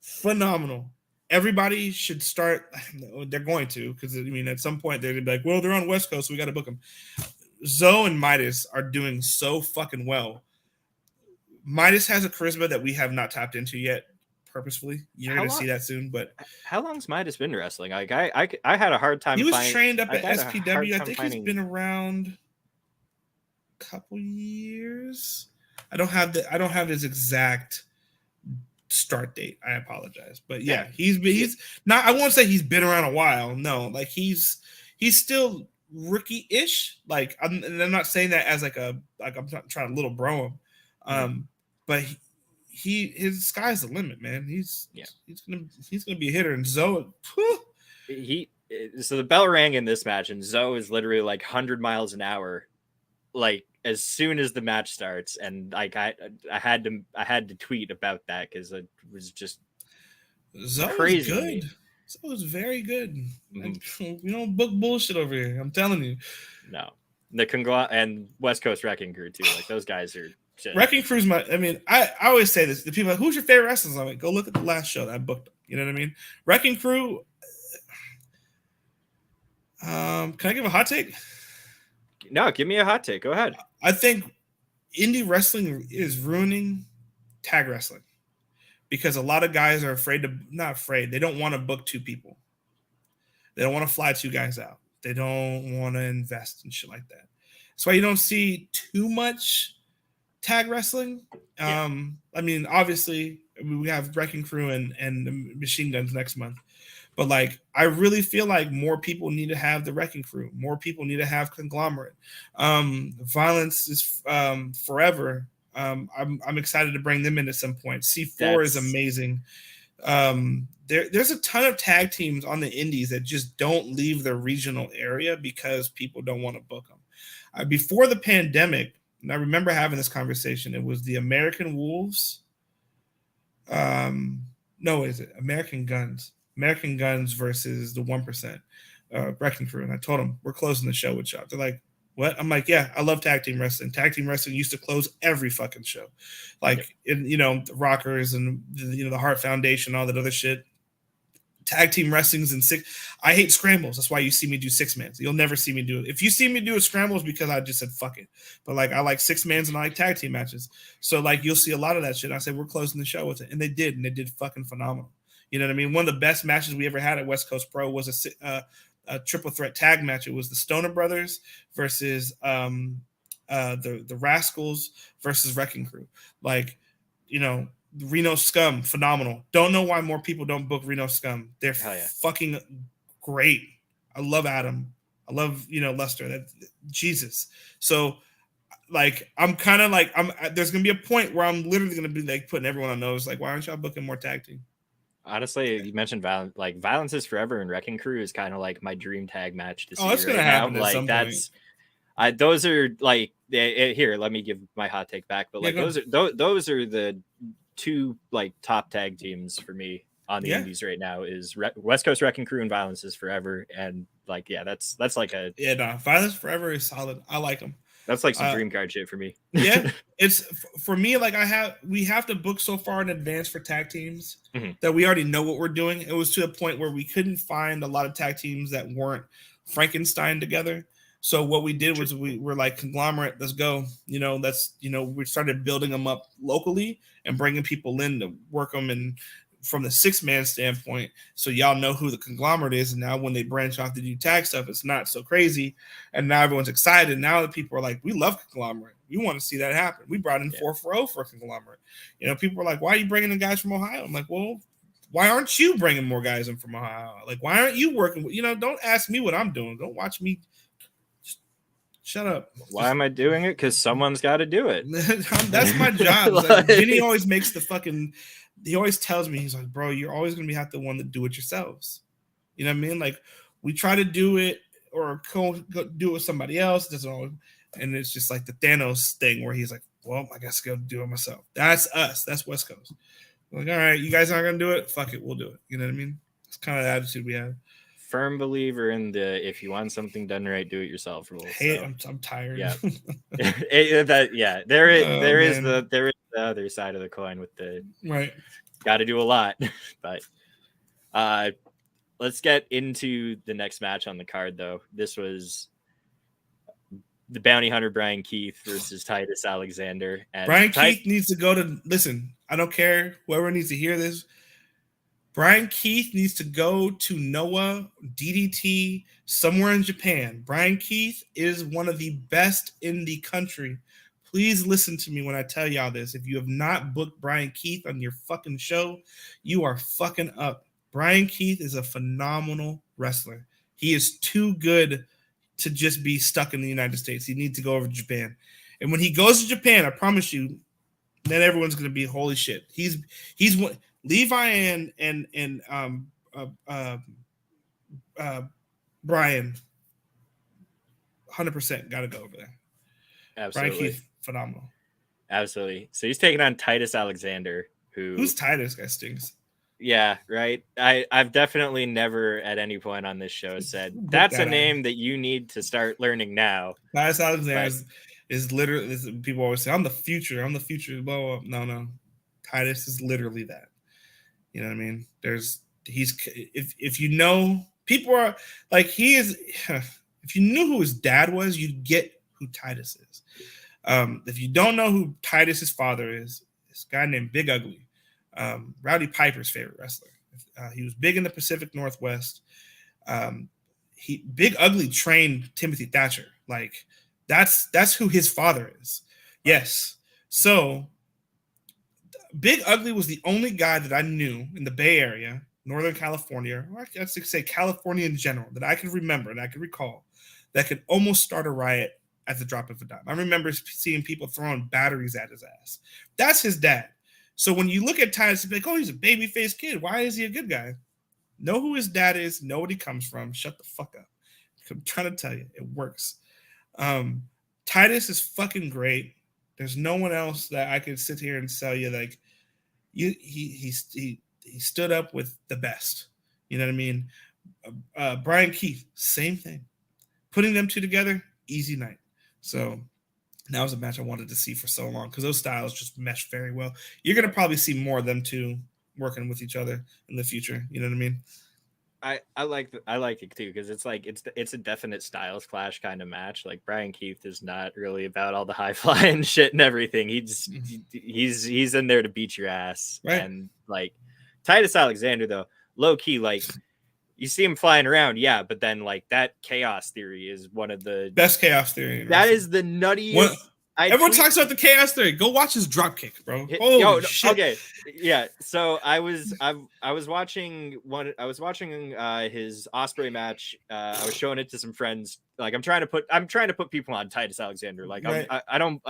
phenomenal. Everybody should start. They're going to, because, I mean, at some point, they're going to be like, well, they're on West Coast, so we got to book them. Zoe and Midas are doing so fucking well. Midas has a charisma that we have not tapped into yet purposefully. You're going to see that soon. But how long's Midas been wrestling? Like I had a hard time. He was trained up at SPW. I think he's been around a couple years. I don't have his exact start date. I apologize. But yeah, he's not. I won't say he's been around a while. No, like he's still rookie-ish. Like I'm not saying that as I'm not trying to little bro him, but his sky's the limit, man. He's gonna be a hitter. And Zoe, so the bell rang in this match, and Zoe is literally like 100 miles an hour, like as soon as the match starts, and like I had to tweet about that because it was just crazy. Good. Zoe was very good. We don't book bullshit over here. I'm telling you. No, the and West Coast Wrecking Crew too. Like those guys are. Shit. Wrecking Crew's I always say this. The people are like, who's your favorite wrestlers? I'm like, go look at the last show that I booked. You know what I mean? Wrecking Crew. Can I give a hot take? No, give me a hot take. Go ahead. I think indie wrestling is ruining tag wrestling because a lot of guys are not afraid. They don't want to book two people. They don't want to fly two guys out. They don't want to invest in shit like that. That's why you don't see too much tag wrestling. I mean, obviously we have Wrecking Crew and the Machine Guns next month, but like I really feel like more people need to have the Wrecking Crew. More people need to have Conglomerate. Violence is forever. I'm excited to bring them in at some point. C4 is amazing. There's a ton of tag teams on the indies that just don't leave their regional area because people don't want to book them. Before the pandemic, and I remember having this conversation. It was the American Wolves. No, is it American Guns? American Guns versus the 1%, Wrecking Crew. And I told them, we're closing the show with y'all. They're like, what? I'm like, yeah, I love tag team wrestling. Tag team wrestling used to close every fucking show. Like, the Rockers and, the Hart Foundation, all that other shit. Tag team wrestling's in six. I hate scrambles. That's why you see me do 6-mans. You'll never see me do it. If you see me do a scrambles, because I just said fuck it. But like I like 6-mans and I like tag team matches. So like you'll see a lot of that shit. I said we're closing the show with it, and they did fucking phenomenal. You know what I mean? One of the best matches we ever had at West Coast Pro was a triple threat tag match. It was the Stoner Brothers versus the Rascals versus Wrecking Crew. Like, Reno Scum, phenomenal. Don't know why more people don't book Reno Scum. They're fucking great. I love Adam. I love, Lester. Jesus. So, like, I'm kind of like, there's going to be a point where I'm literally going to be like putting everyone on notice. Like, why aren't y'all booking more tag team? Honestly, you mentioned Violence. Like, Violence is Forever and Wrecking Crew is kind of like my dream tag match to see. Oh, it's going to happen at some point. Those are like, here, let me give my hot take back. But like, those are the two like top tag teams for me on the indies right now is West Coast Wrecking Crew and Violence is Forever. And like, that's like Violence Forever is solid. I like them. That's like some dream card shit for me. Yeah, it's for me. Like we have to book so far in advance for tag teams that we already know what we're doing. It was to a point where we couldn't find a lot of tag teams that weren't Frankenstein together. So what we did was we were like, Conglomerate, let's go. We started building them up locally and bringing people in to work them and from the 6-man standpoint. So y'all know who the Conglomerate is. And now when they branch off to do tag stuff, it's not so crazy. And now everyone's excited. Now the people are like, we love Conglomerate. We want to see that happen. We brought in 440 for Conglomerate. People are like, why are you bringing in guys from Ohio? I'm like, well, why aren't you bringing more guys in from Ohio? Like, why aren't you working with, don't ask me what I'm doing. Don't watch me. Shut up. Why am I doing it? Because someone's got to do it. That's my job. Like, Vinny always makes he always tells me, he's like, bro, you're always going to have the one that do it yourselves. You know what I mean? Like, we try to do it or go do it with somebody else. Doesn't always, and it's just like the Thanos thing where he's like, well, I guess I'll go do it myself. That's us. That's West Coast. We're like, all right, you guys aren't going to do it? Fuck it. We'll do it. You know what I mean? It's kind of the attitude we have. Firm believer in the if you want something done right, do it yourself rule. I'm tired. Yeah, there is the other side of the coin with the right. Got to do a lot, but let's get into the next match on the card. Though this was the Bounty Hunter Brian Keith versus Titus Alexander. And Brian Keith needs to go to listen. I don't care whoever needs to hear this. Brian Keith needs to go to Noah, DDT, somewhere in Japan. Brian Keith is one of the best in the country. Please listen to me when I tell y'all this. If you have not booked Brian Keith on your fucking show, you are fucking up. Brian Keith is a phenomenal wrestler. He is too good to just be stuck in the United States. He needs to go over to Japan. And when he goes to Japan, I promise you, then everyone's going to be holy shit. He's Levi and Brian, 100% got to go over there. Absolutely. Brian Keith, phenomenal. Absolutely. So he's taking on Titus Alexander, who's Titus? Guy stinks. Yeah, right. I've definitely never at any point on this show said that's a name that you need to start learning now. Titus Alexander is literally, people always say, I'm the future. Blah, blah. No. Titus is literally that. You know what I mean? If you know, people are like, he is, if you knew who his dad was, you'd get who Titus is. If you don't know who Titus's father is, this guy named Big Ugly. Rowdy Piper's favorite wrestler. He was big in the Pacific Northwest. Big Ugly trained Timothy Thatcher. Like that's who his father is. Yes. So Big Ugly was the only guy that I knew in the Bay Area, Northern California, or I'd say California in general, that I could remember and I could recall that could almost start a riot at the drop of a dime. I remember seeing people throwing batteries at his ass. That's his dad. So when you look at Titus, you're like, oh, he's a baby-faced kid. Why is he a good guy? Know who his dad is. Know what he comes from. Shut the fuck up. I'm trying to tell you. It works. Titus is fucking great. There's no one else that I could sit here and tell you, like, he stood up with the best. You know what I mean? Brian Keith, same thing. Putting them two together, easy night. So that was a match I wanted to see for so long because those styles just mesh very well. You're going to probably see more of them two working with each other in the future. You know what I mean? I like it too because it's like it's a definite styles clash kind of match. Like Brian Keith is not really about all the high flying shit and everything. He's in there to beat your ass. Right. And like Titus Alexander though, low key, like you see him flying around, yeah, but then like that chaos theory is one of the best chaos theory. That is the nuttiest. Everyone talks about the chaos theory. Go watch his drop kick, bro. Holy shit. Okay, yeah. So I was watching his Osprey match. I was showing it to some friends. Like I'm trying to put people on Titus Alexander. Like right. I don't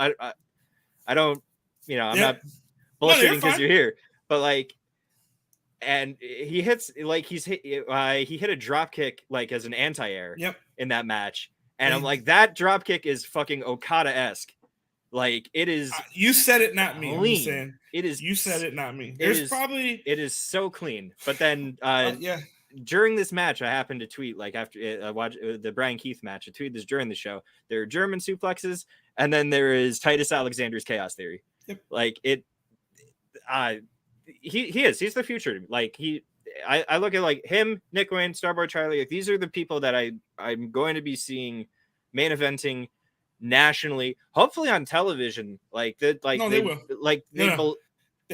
you know, I'm not bullshitting because you're here, but like. And he hits like he hit a drop kick like as an anti-air in that match. And I'm like, that drop kick is fucking Okada-esque. Like it is. You said it, not me. Clean. I'm saying it is. You said it, not me. It is so clean. But then during this match, I happened to tweet like after I watched the Brian Keith match. I tweeted this during the show. There are German suplexes, and then there is Titus Alexander's chaos theory. Yep. Like it. He's the future. Like I look at like him, Nick Wayne, Starboy Charlie. Like these are the people that I'm going to be seeing main eventing nationally, hopefully on television. Like that, like they will. Like they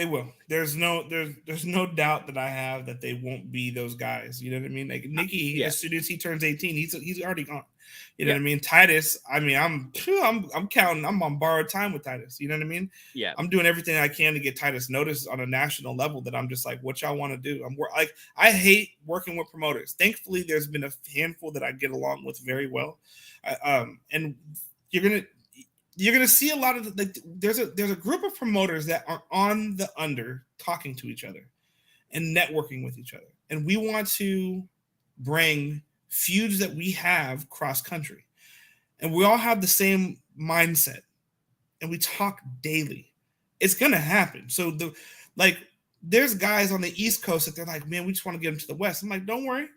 will. There's no doubt that I have that they won't be those guys. You know what I mean? Like Nikki, as soon as he turns 18, he's already gone. You know what I mean? Titus, I mean, I'm counting. I'm on borrowed time with Titus. You know what I mean? Yeah. I'm doing everything I can to get Titus noticed on a national level. That I'm just like, what y'all want to do? I hate working with promoters. Thankfully, there's been a handful that I get along with very well, and you're gonna see a lot of there's a group of promoters that are on the under talking to each other and networking with each other, and we want to bring feuds that we have cross country, and we all have the same mindset, and we talk daily. It's gonna happen. So there's guys on the East Coast that they're like, man, we just want to get them to the West. I'm like, don't worry,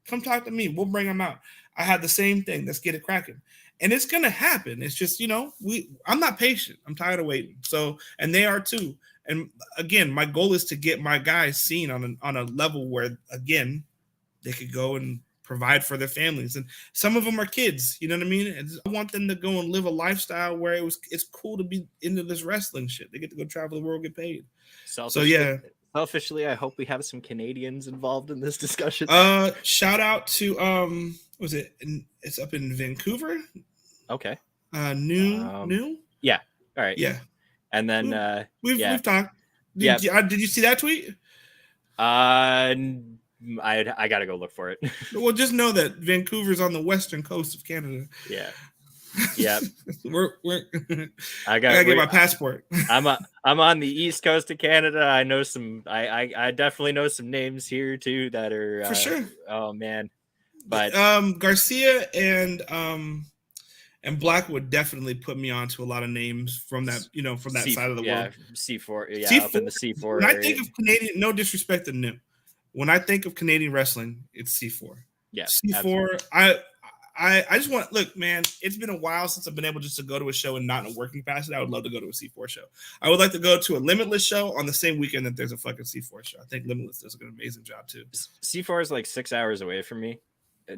come talk to me. We'll bring them out. I had the same thing. Let's get it cracking. And it's gonna happen. It's just, I'm not patient. I'm tired of waiting. So, and they are too. And again, my goal is to get my guys seen on a level where, again, they could go and provide for their families. And some of them are kids. You know what I mean? And I want them to go and live a lifestyle where it's cool to be into this wrestling shit. They get to go travel the world, get paid. Selfishly, I hope we have some Canadians involved in this discussion. Shout out to was it? It's up in Vancouver. Okay. New. Yeah. All right. Yeah. And then we've talked. Did you see that tweet? I gotta go look for it. Well, just know that Vancouver's on the western coast of Canada. Yeah. Yeah. we're I gotta get my we're- passport. I'm on the east coast of Canada. I know some. I definitely know some names here too that are For sure. Oh man, but Garcia and Black would definitely put me onto a lot of names from that, from that side of the world. C4, yeah, C4, up in the C4 when area. I think of Canadian, no disrespect to New, when I think of Canadian wrestling, it's C4. Yeah, C4. absolutely. I just want, look, man, it's been a while since I've been able just to go to a show and not in a working capacity. I would love to go to a C4 show. I would like to go to a Limitless show on the same weekend that there's a fucking C4 show. I think Limitless does an amazing job too. C4 is like 6 hours away from me.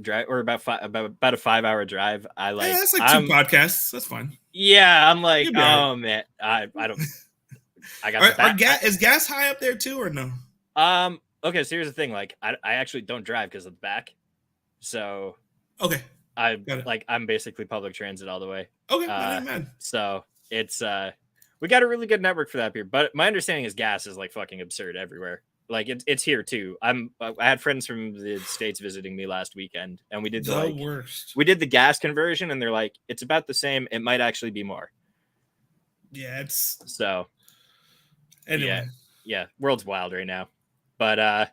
Drive or about a 5-hour drive. That's like 2 podcasts. That's fine. Yeah, I'm like, right. Man, I don't. I got is gas high up there too or no? Okay, so here's the thing. Like, I actually don't drive because of the back. So okay, I'm basically public transit all the way. Okay, man. So it's we got a really good network for that here. But my understanding is gas is like fucking absurd everywhere. Like it's here too. I had friends from the States visiting me last weekend, and we did the worst. We did the gas conversion, and they're like, it's about the same. It might actually be more. Yeah, it's so. Anyway. Yeah, world's wild right now. But all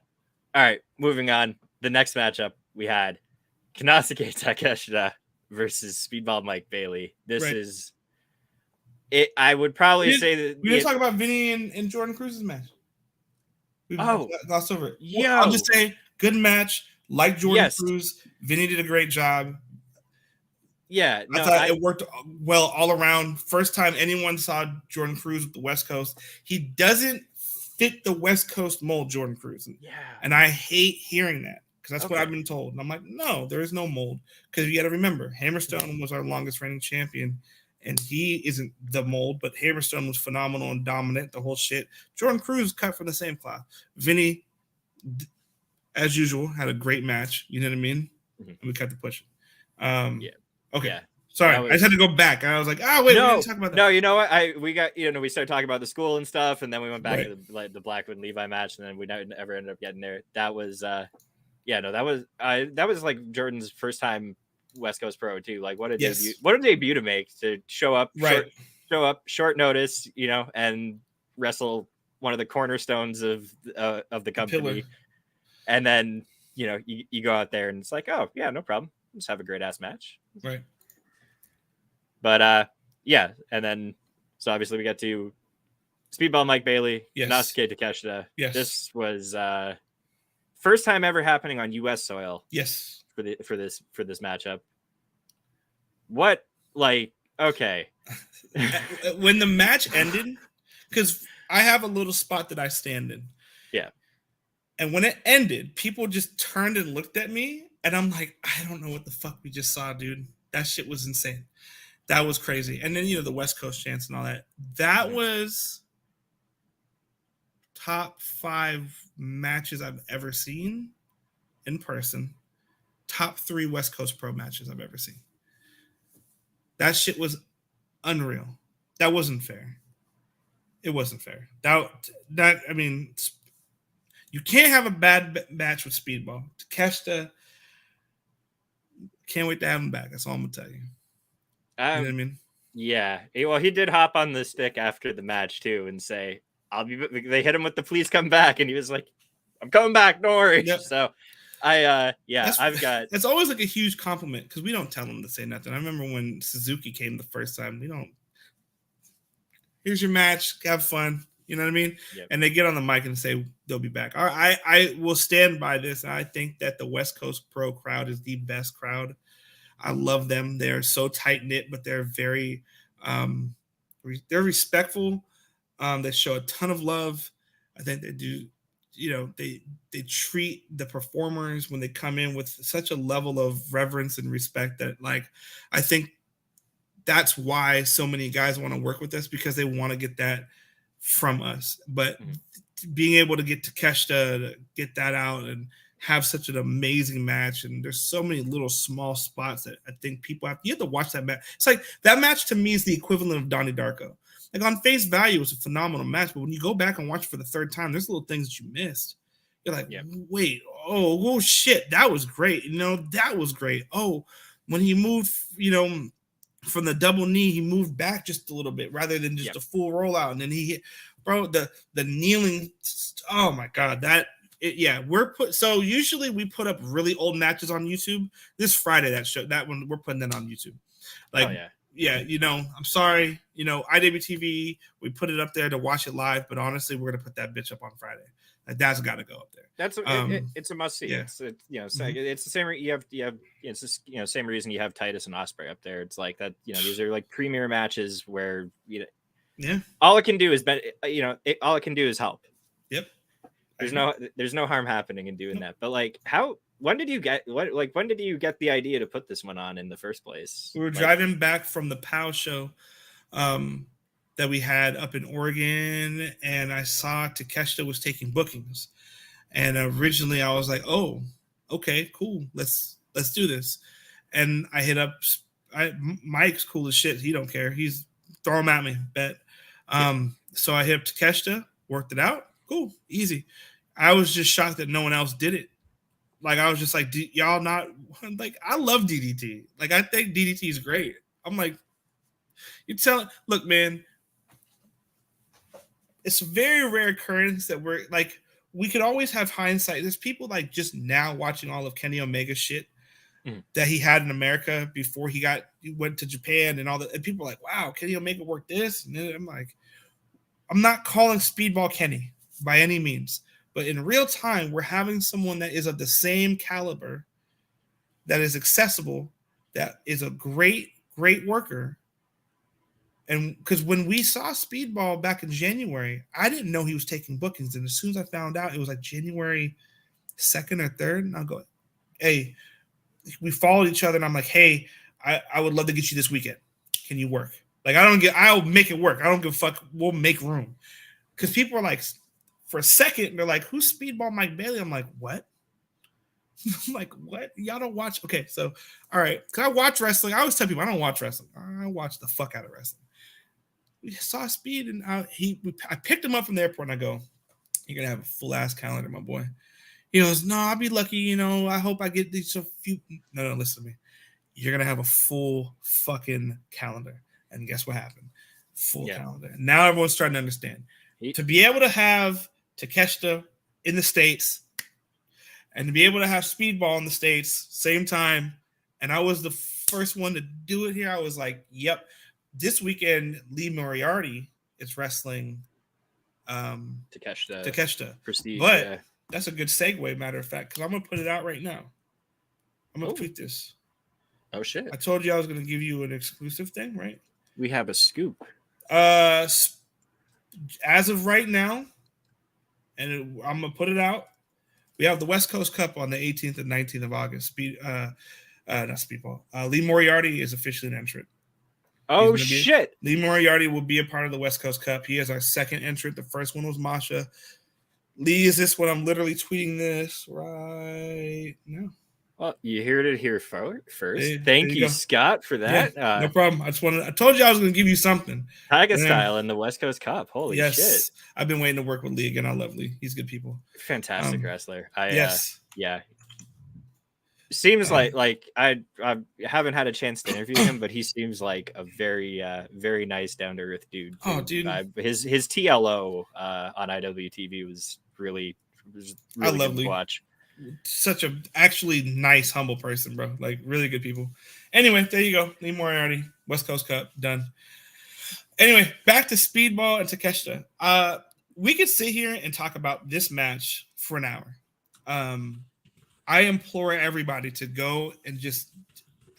right, moving on. The next matchup we had Konosuke Takeshita versus Speedball Mike Bailey. This is it. I would probably say that we didn't talk about Vinny and Jordan Cruz's match. We glossed over it. Yeah, I'll just say good match. Like Jordan Cruz, Vinny did a great job. Yeah, I thought it worked well all around. First time anyone saw Jordan Cruz with the West Coast. He doesn't fit the West Coast mold, Jordan Cruz. Yeah. And I hate hearing that because that's what I've been told. And I'm like, no, there is no mold. Because you got to remember, Hammerstone was our longest reigning champion. And he isn't the mold, but Hammerstone was phenomenal and dominant, the whole shit. Jordan Cruz cut from the same cloth. Vinny, as usual, had a great match. You know what I mean? Mm-hmm. And we kept it pushing. Okay. Yeah. Sorry, I just had to go back. And I was like, wait, we didn't talk about that. No, you know what? We started talking about the school and stuff, and then we went back to the Blackwood and Levi match, and then we never ended up getting there. That was that was like Jordan's first time West Coast Pro too. Like what a debut to make, to show up short notice, and wrestle one of the cornerstones of the company. And then you go out there and it's like, oh yeah, no problem, just have a great ass match. Right. But and then so obviously we got to Speedball Mike Bailey, Konosuke Takeshita. Yes. This was first time ever happening on US soil. Yes. For this matchup. What, like, okay. When the match ended, because I have a little spot that I stand in. Yeah. And when it ended, people just turned and looked at me, and I'm like, I don't know what the fuck we just saw, dude. That shit was insane. That was crazy. And then, the West Coast chants and all that. That was top 5 matches I've ever seen in person. Top 3 West Coast Pro matches I've ever seen. That shit was unreal. That wasn't fair. It wasn't fair. I mean, you can't have a bad match with Speedball. Takeshita, can't wait to have him back. That's all I'm gonna tell you. You know what I mean? Yeah. Well, he did hop on the stick after the match too and say, they hit him with the please come back, and he was like, I'm coming back, don't worry. Yep. So it's always like a huge compliment because we don't tell him to say nothing. I remember when Suzuki came the first time, here's your match, have fun. You know what I mean? Yep. And they get on the mic and say they'll be back. I will stand by this. I think that the West Coast Pro crowd is the best crowd. I love them. They're so tight knit, but they're very, they're respectful. They show a ton of love. I think they do. They treat the performers when they come in with such a level of reverence and respect that, like, I think that's why so many guys want to work with us, because they want to get that from us. But being able to get Takeshita to get that out and have such an amazing match, and there's so many little small spots that I think you have to watch that match. It's like that match to me is the equivalent of Donnie Darko. Like on face value, it's a phenomenal match, but when you go back and watch it for the third time, there's little things that you missed. You're like, wait, oh shit, that was great. That was great. Oh, when he moved, from the double knee, he moved back just a little bit rather than just a full rollout, and then he hit, bro. The kneeling. Oh my god, so usually we put up really old matches on YouTube. This Friday, that one we're putting that on YouTube. Like, I'm sorry, IWTV, we put it up there to watch it live, but honestly, we're gonna put that bitch up on Friday. Like, that's got to go up there. It's a must see. It's it's the same. It's just same reason you have Titus and Ospreay up there. It's like that. These are like premier matches where all it can do is all it can do is help. Yep. There's no harm happening in doing that. But like, when did you get the idea to put this one on in the first place? We were driving back from the POW show that we had up in Oregon, and I saw Takeshita was taking bookings. And originally I was like, oh, okay, cool. Let's do this. And I hit up Mike's cool as shit. He don't care. He's throw him at me, bet. So I hit up Takeshita, worked it out. Cool, easy. I was just shocked that no one else did it. Like, I was just like, y'all not like, I love DDT. Like, I think DDT is great. I'm like, look, man, it's a very rare occurrence that we could always have hindsight. There's people like just now watching all of Kenny Omega shit that he had in America before he went to Japan and all that. And people are like, wow, Kenny Omega worked this. And then I'm like, I'm not calling Speedball Kenny by any means, but in real time, we're having someone that is of the same caliber, that is accessible, that is a great, great worker. And because when we saw Speedball back in January, I didn't know he was taking bookings. And as soon as I found out, it was like January 2nd or 3rd. And I'll go, hey, we followed each other. And I'm like, hey, I would love to get you this weekend. Can you work? Like, I'll make it work. I don't give a fuck. We'll make room. Because people are like, for a second, they're like, who's Speedball Mike Bailey? I'm like, what? I'm like, what? Y'all don't watch? Okay, so, all right. Because I watch wrestling. I always tell people I don't watch wrestling. I watch the fuck out of wrestling. We saw Speed, and I picked him up from the airport, and I go, you're going to have a full-ass calendar, my boy. He goes, no, I'll be lucky, I hope I get these a few. No, listen to me. You're going to have a full fucking calendar. And guess what happened? Full calendar. Now everyone's starting to understand. To be able to have Takeshita in the States and to be able to have Speedball in the States, same time, and I was the first one to do it here, I was like, yep. This weekend, Lee Moriarty is wrestling Takeshita. Prestige, but that's a good segue, matter of fact, because I'm going to put it out right now. I'm going to tweet this. Oh, shit. I told you I was going to give you an exclusive thing, right? We have a scoop. As of right now, and I'm going to put it out, we have the West Coast Cup on the 18th and 19th of August. Not Speedball. Lee Moriarty is officially an entrant. Oh, shit. Lee Moriarty will be a part of the West Coast Cup. He is our second entrant. The first one was Masha. Lee is this one. I'm literally tweeting this right now. Well, you heard it here first. Thank you, Scott, for that. Yeah, no problem. I told you I was going to give you something. Tiger style in the West Coast Cup. Holy shit. I've been waiting to work with Lee again. I love Lee. He's good people. Fantastic wrestler. Yes. Yeah. Seems like I haven't had a chance to interview him, but he seems like a very very nice, down to earth dude. Oh, dude, his TLO on IWTV was really I love good Lee. To watch. Such a actually nice, humble person, bro. Like, really good people. Anyway, there you go. Lee Moriarty, West Coast Cup, done. Anyway, back to Speedball and Takeshita. We could sit here and talk about this match for an hour. I implore everybody to go and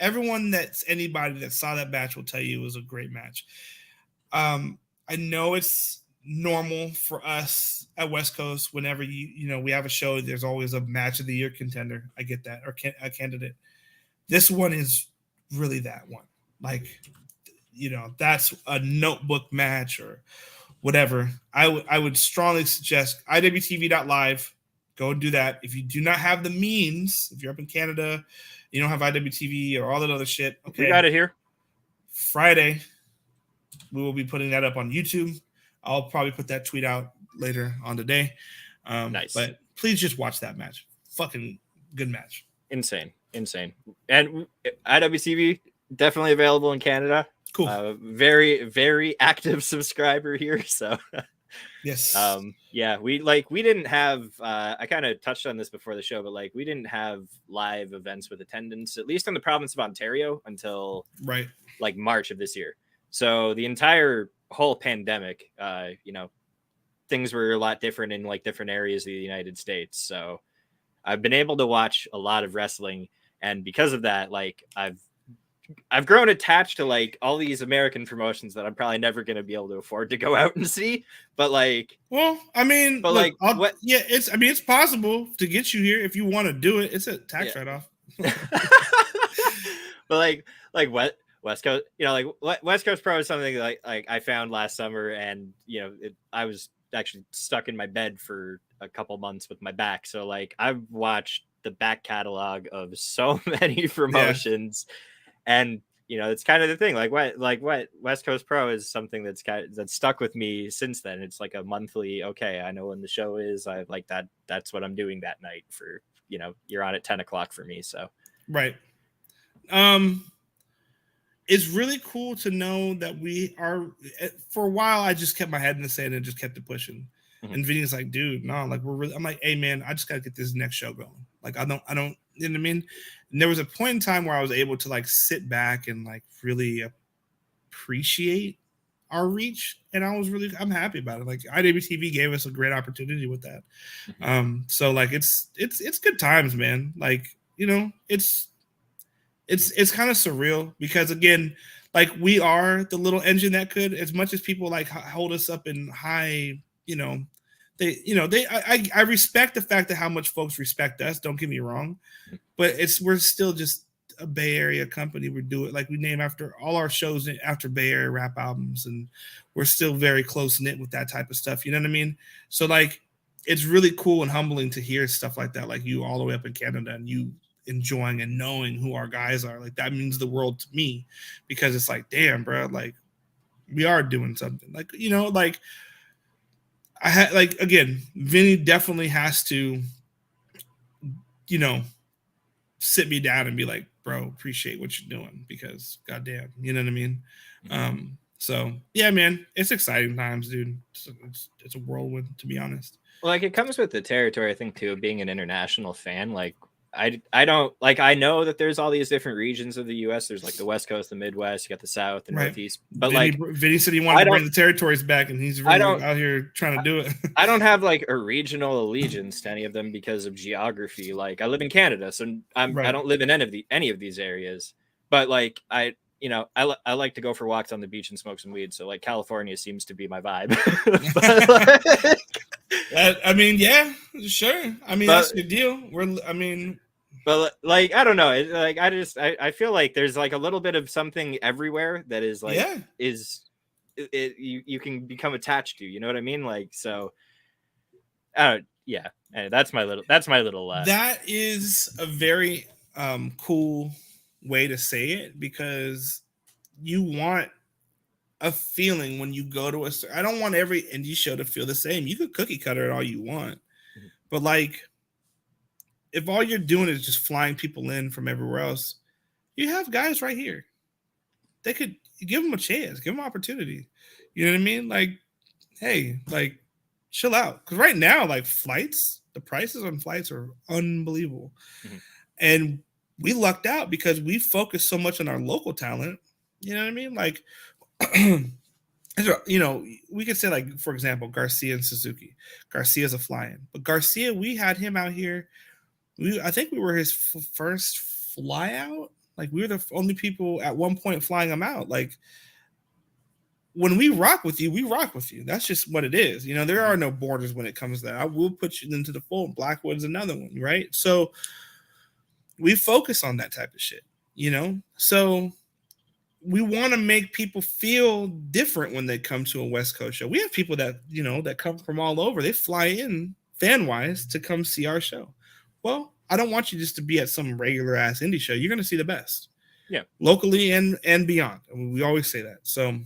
anybody that saw that match will tell you it was a great match. I know it's normal for us at West Coast. Whenever we have a show, there's always a match of the year contender. I get that, or a candidate. This one is really that one. Like, that's a notebook match or whatever. I would strongly suggest IWTV.live. Go and do that. If you do not have the means, if you're up in Canada, you don't have IWTV or all that other shit. Okay, we got it here. Friday, we will be putting that up on YouTube. I'll probably put that tweet out later on today. Nice. But please just watch that match. Fucking good match. Insane. And IWTV definitely available in Canada. Cool. Very, very active subscriber here. So yes. Yeah, we didn't have I kind of touched on this before the show, but like we didn't have live events with attendance, at least in the province of Ontario, until like March of this year. So the entire whole pandemic, things were a lot different in like different areas of the United States. So I've been able to watch a lot of wrestling, and because of that, like I've grown attached to like all these American promotions that I'm probably never going to be able to afford to go out and see. But like, well, I mean, but look, like, what? Yeah, it's possible to get you here if you want to do it. It's a tax write-off. But like what West Coast, like West Coast Pro is something like I found last summer, and I was actually stuck in my bed for a couple months with my back. So like I've watched the back catalog of so many promotions. Yeah. And it's kind of the thing. Like what West Coast Pro is something that's stuck with me since then. It's like a monthly. Okay, I know when the show is. I like that. That's what I'm doing that night. For you're on at 10:00 for me. So right. It's really cool to know that we are. For a while, I just kept my head in the sand and just kept it pushing. Mm-hmm. And Vinny's like, dude, no, like we're really. I'm like, hey man, I just gotta get this next show going. Like I don't. You know what I mean? And there was a point in time where I was able to like sit back and like really appreciate our reach, and I'm happy about it. Like IWTV gave us a great opportunity with that. Mm-hmm. So like it's good times, man. Like it's kind of surreal because again, like we are the little engine that could, as much as people like hold us up in high, I respect the fact that how much folks respect us. Don't get me wrong, but we're still just a Bay Area company. We do it like we name after all our shows after Bay Area rap albums, and we're still very close knit with that type of stuff. You know what I mean? So like, it's really cool and humbling to hear stuff like that. Like you all the way up in Canada and you enjoying and knowing who our guys are. Like that means the world to me because it's like, damn, bro, like we are doing something. Like like. I had like again, Vinny definitely has to, sit me down and be like, bro, appreciate what you're doing because goddamn, you know what I mean? So yeah, man, it's exciting times, dude. It's a whirlwind, to be honest. Well, like it comes with the territory, I think, too, of being an international fan. Like I don't like, I know that there's all these different regions of the U.S. There's like the West Coast, the Midwest, you got the South, the Northeast. But Vinny said he wanted to bring the territories back, and he's really out here trying to do it. I don't have like a regional allegiance to any of them because of geography. Like I live in Canada, so I don't live in any of these areas. But like I like to go for walks on the beach and smoke some weed. So like California seems to be my vibe. I mean, yeah, sure. I mean, that's a good deal. But like I don't know, like I feel like there's like a little bit of something everywhere that is like you can become attached to. You know what I mean? Like so. Yeah. And that's my little. That is a very cool way to say it because you want a feeling when you go to I don't want every indie show to feel the same. You could cookie cutter it all you want, but like if all you're doing is just flying people in from everywhere else, you have guys right here. They could give them a chance, give them opportunity. You know what I mean? Like, hey, like chill out. Because right now, like flights, the prices on flights are unbelievable. Mm-hmm. And we lucked out because we focused so much on our local talent. You know what I mean? Like, we could say like, for example, Garcia and Suzuki. Garcia's a fly-in. But Garcia, we had him out here. I think we were his first fly out. Like we were the only people at one point flying him out. Like when we rock with you, we rock with you. That's just what it is. There are no borders when it comes to that. I will put you into the fold. Blackwood's another one, right? So we focus on that type of shit, So we want to make people feel different when they come to a West Coast show. We have people that, that come from all over. They fly in fan-wise to come see our show. Well, I don't want you just to be at some regular ass indie show. You're going to see the best. Yeah. Locally and beyond. I mean, we always say that. So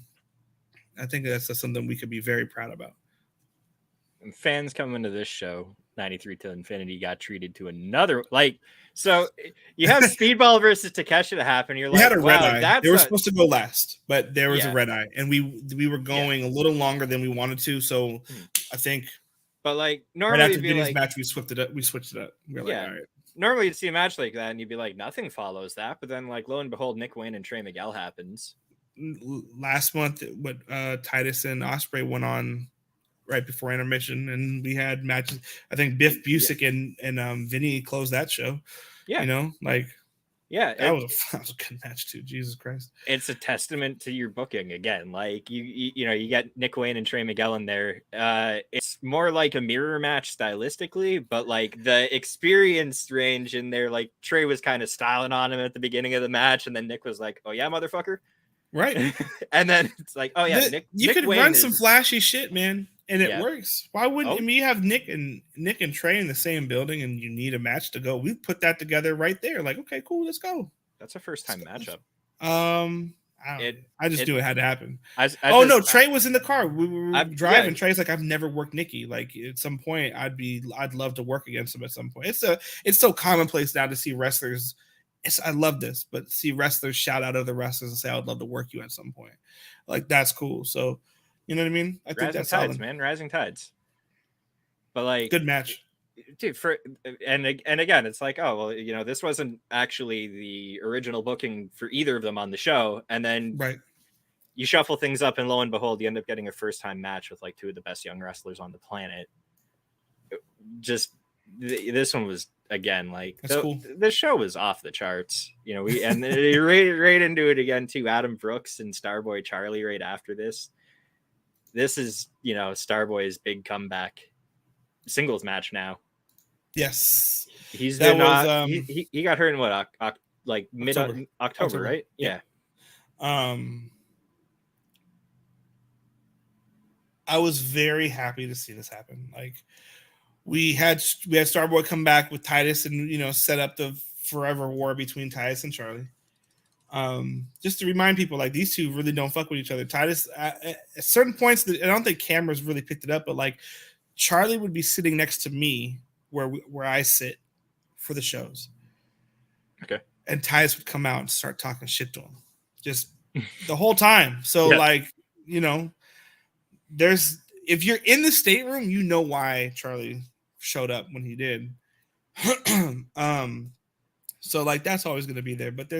I think that's something we could be very proud about. fans coming to this show, 93 to Infinity, got treated to another like. So you have Speedball versus Takeshi to happen. You're We had like, a red wow, eye. that's They were supposed to go last, but there was a Yeah. red eye, and we were going a little longer than we wanted to. So I think, but like right normally after it'd be Vinny's like, match, we switched it up. We were like, all right. Normally you'd see a match like that, and you'd be like, nothing follows that. But then, like, lo and behold, Nick Wayne and Trey Miguel happens. Last month, what Titus and Ospreay went on right before intermission, and we had matches. I think Biff Busick and Vinny closed that show. Yeah, you know, like that was a good match too. Jesus Christ, it's a testament to your booking again. Like you know, you get Nick Wayne and Trey Miguel in there. It's more like a mirror match stylistically, but like the experience range in there, like Trey was kind of styling on him at the beginning of the match, and then Nick was like, "Oh yeah, motherfucker." Right. And then it's like, oh yeah, Nick could Wayne run some flashy shit, man, and it works. Why wouldn't you have Nick and Trey in the same building, and you need a match to go? We put that together right there. Like, okay, cool, let's go. That's a first time matchup. I just knew it had to happen. Trey was in the car. We were driving. Trey's like, I've never worked Nikki. Like at some point, I'd love to work against him at some point. It's so commonplace now to see wrestlers. I love this, but see wrestlers shout out other wrestlers and say, I would love to work you at some point. Like, that's cool. So, you know what I mean? I think that's tides, solid. man. Rising tides. But like, good match. Dude, and again, it's like, oh, well, you know, this wasn't actually the original booking for either of them on the show. And then you shuffle things up, and lo and behold, you end up getting a first-time match with like two of the best young wrestlers on the planet. Just this one was, again, like cool. The show was off the charts, you know. We and right into it again too. Adam Brooks and Starboy Charlie right after this. This is, you know, Starboy's big comeback singles match now. Yes, he got hurt in what like mid October, right? Yeah. I was very happy to see this happen. Like, we had Starboy come back with Titus and, you know, set up the forever war between Titus and Charlie. Just to remind people, like, these two really don't fuck with each other. Titus, at certain points, I don't think cameras really picked it up, but like Charlie would be sitting next to me where I sit for the shows. Okay. And Titus would come out and start talking shit to him just the whole time. So like, you know, if you're in the stateroom, you know why Charlie showed up when he did. So like, that's always going to be there, but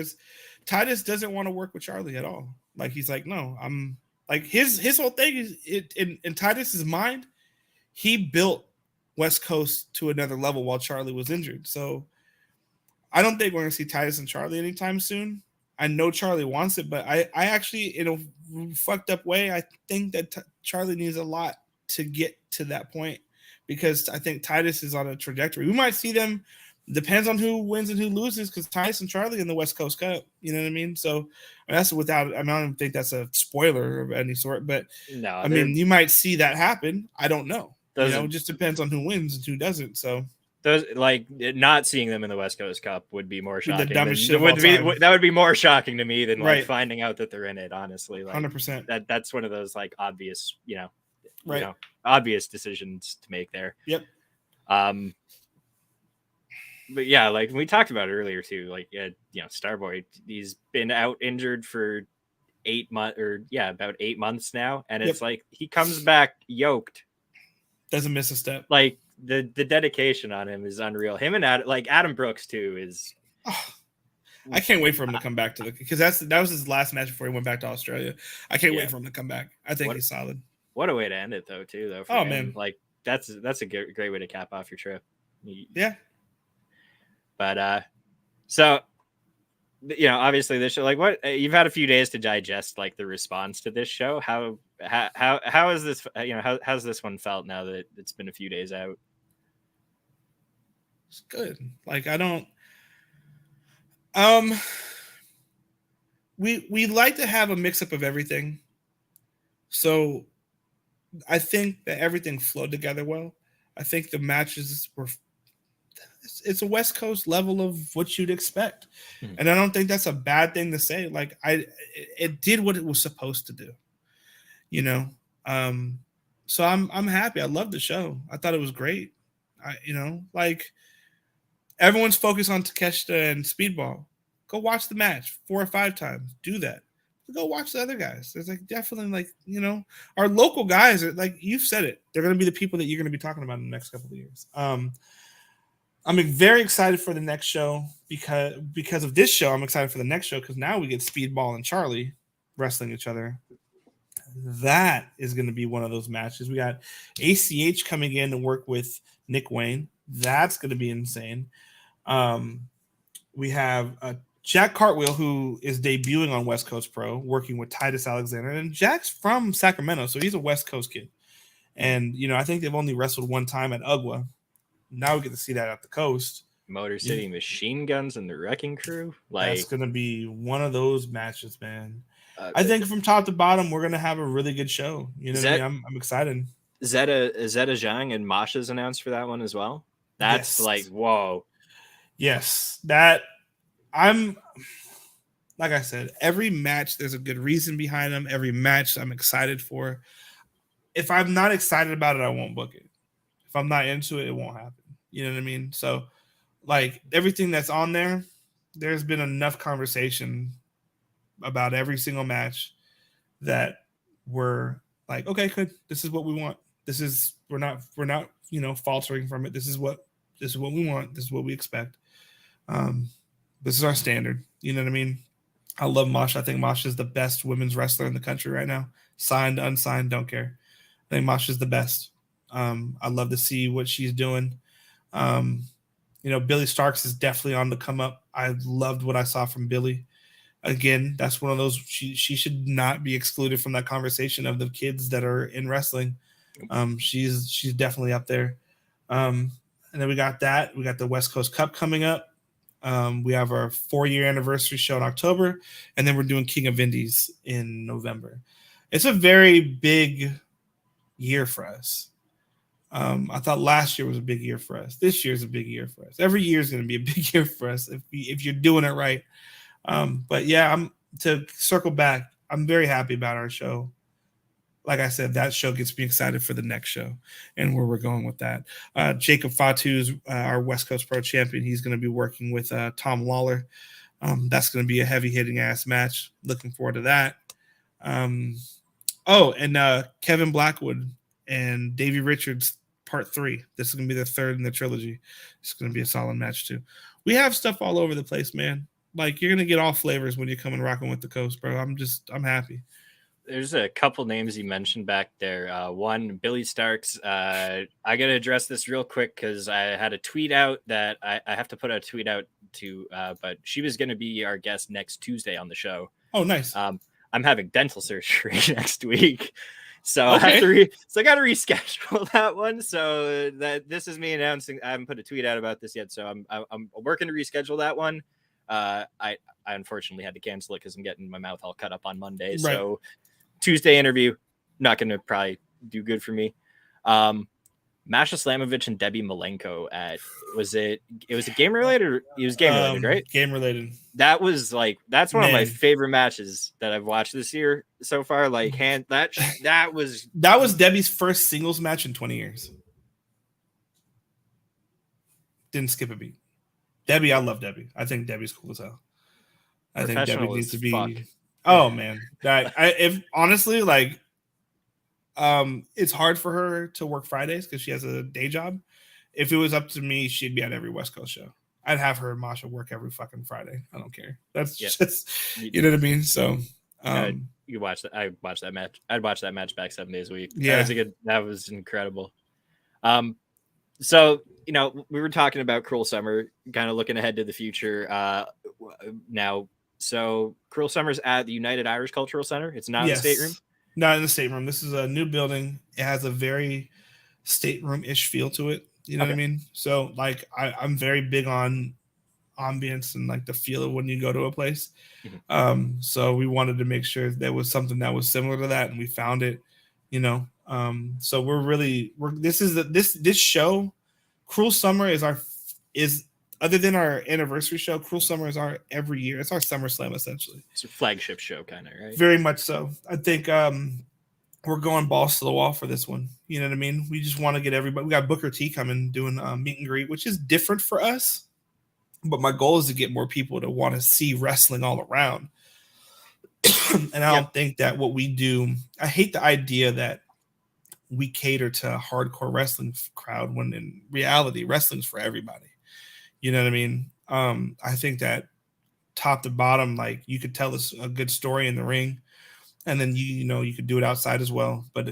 Titus doesn't want to work with Charlie at all. Like, he's like, no, I'm like, his whole thing is in Titus's mind, he built West Coast to another level while Charlie was injured. So I don't think we're going to see Titus and Charlie anytime soon. I know Charlie wants it, but I actually, in a fucked up way, I think that Charlie needs a lot to get to that point, because I think Titus is on a trajectory. We might see them, depends on who wins and who loses, because Titus and Charlie in the West Coast Cup, you know what I mean? So that's I don't think that's a spoiler of any sort, but no, I mean, you might see that happen. I don't know. It just depends on who wins and who doesn't. So those, like, not seeing them in the West Coast Cup would be more shocking. That would be more shocking to me than like finding out that they're in it. Honestly, like 100%. That's one of those like obvious, right, obvious decisions to make there. Yep. But yeah, like we talked about it earlier too. Like, Starboy, he's been out injured for 8 months, about 8 months now, and it's like he comes back yoked, doesn't miss a step. Like, the dedication on him is unreal. Him and Adam Brooks too is. I can't wait for him to come back because that was his last match before he went back to Australia. I can't wait for him to come back. I think he's solid. What a way to end it though, too. Though. For him. Man, like that's a great way to cap off your trip. Yeah. But so, obviously this show, like, what you've had a few days to digest, like, the response to this show. How is this? How's this one felt now that it's been a few days out? It's good. Like, I don't. We like to have a mix up of everything, so I think that everything flowed together well. I think the matches were. It's a West Coast level of what you'd expect, and I don't think that's a bad thing to say. Like, it did what it was supposed to do. So I'm happy. I love the show. I thought it was great. Like everyone's focused on Takeshita and Speedball. Go watch the match 4 or 5 times. Do that. Go watch the other guys. There's like definitely like our local guys are like you've said it. They're going to be the people that you're going to be talking about in the next couple of years. I'm very excited for the next show because of this show. I'm excited for the next show because now we get Speedball and Charlie wrestling each other. That is going to be one of those matches. We got ACH coming in to work with Nick Wayne. That's going to be insane. We have Jack Cartwheel, who is debuting on West Coast Pro, working with Titus Alexander. And Jack's from Sacramento, so he's a West Coast kid. And, I think they've only wrestled one time at UGWA. Now we get to see that at the coast. Motor City Machine Guns and the Wrecking Crew. That's going to be one of those matches, man. I think from top to bottom, we're going to have a really good show. You know what I mean? I'm excited. Zeta Zhang and Masha's announced for that one as well. That's like, whoa. Yes. I'm like I said, every match, there's a good reason behind them. Every match I'm excited for. If I'm not excited about it, I won't book it. If I'm not into it, it won't happen. You know what I mean? So, like, everything that's on there, there's been enough conversation about every single match that we're like, okay, good. This is what we want. We're not faltering from it. This is what we want. This is what we expect. This is our standard. You know what I mean? I love Masha. I think Masha is the best women's wrestler in the country right now. Signed, unsigned, don't care. I think Masha's the best. I love to see what she's doing. Billy Starks is definitely on the come up. I loved what I saw from Billy. Again, that's one of those. She should not be excluded from that conversation of the kids that are in wrestling. She's definitely up there. And then we got that. We got the West Coast Cup coming up. We have our 4-year anniversary show in October, and then we're doing King of Indies in November. It's a very big year for us. I thought last year was a big year for us. This year is a big year for us. Every year is going to be a big year for us if you're doing it right. But yeah, to circle back, I'm very happy about our show. Like I said, that show gets me excited for the next show and where we're going with that. Jacob Fatu's our West Coast Pro champion. He's going to be working with Tom Lawler. That's going to be a heavy-hitting ass match. Looking forward to that. And Kevin Blackwood and Davey Richards Part 3. This is going to be the third in the trilogy. It's going to be a solid match too. We have stuff all over the place, man. Like, you're going to get all flavors when you come and rocking with the coast, bro. I'm happy. There's a couple names you mentioned back there. One, Billy Starks. I got to address this real quick because I had a tweet out that I have to put a tweet out to, but she was going to be our guest next Tuesday on the show. Oh, nice. I'm having dental surgery next week. So okay. I got to reschedule that one. So that this is me announcing. I haven't put a tweet out about this yet. So I'm working to reschedule that one. I unfortunately had to cancel it because I'm getting my mouth all cut up on Monday. Right. So Tuesday interview, not going to probably do good for me. Masha Slamovich and Debbie Malenko it was a game related? It was game related, right? Game related. That's one of my favorite matches that I've watched this year so far. Like that was Debbie's first singles match in 20 years. Didn't skip a beat. Debbie, I love Debbie. I think Debbie's cool as hell. I think Debbie needs to be. Fuck. Oh man, if honestly, like, it's hard for her to work Fridays because she has a day job. If it was up to me, she'd be at every West Coast show. I'd have her and Masha work every fucking Friday. I don't care. That's just, you know what I mean? So, you watch that. I watched that match. I'd watch that match back 7 days a week. Yeah, that was incredible. So, we were talking about Cruel Summer, kind of looking ahead to the future now. So Cruel Summer's at the United Irish Cultural Center. It's not in the stateroom? Not in the stateroom. This is a new building. It has a very stateroom-ish feel to it. You know what I mean? So, like, I'm very big on ambience and, like, the feel of when you go to a place. Mm-hmm. So we wanted to make sure there was something that was similar to that, and we found it, So this show, Cruel Summer is other than our anniversary show, Cruel Summer is our every year. It's our SummerSlam, essentially. It's a flagship show, kind of, right? Very much so. I think we're going balls to the wall for this one. You know what I mean? We just want to get everybody. We got Booker T coming doing meet and greet, which is different for us. But my goal is to get more people to want to see wrestling all around. And I don't think that what we do, I hate the idea that we cater to a hardcore wrestling crowd when in reality, wrestling's for everybody. You know what I mean? I think that top to bottom, like you could tell us a good story in the ring, and then you could do it outside as well. But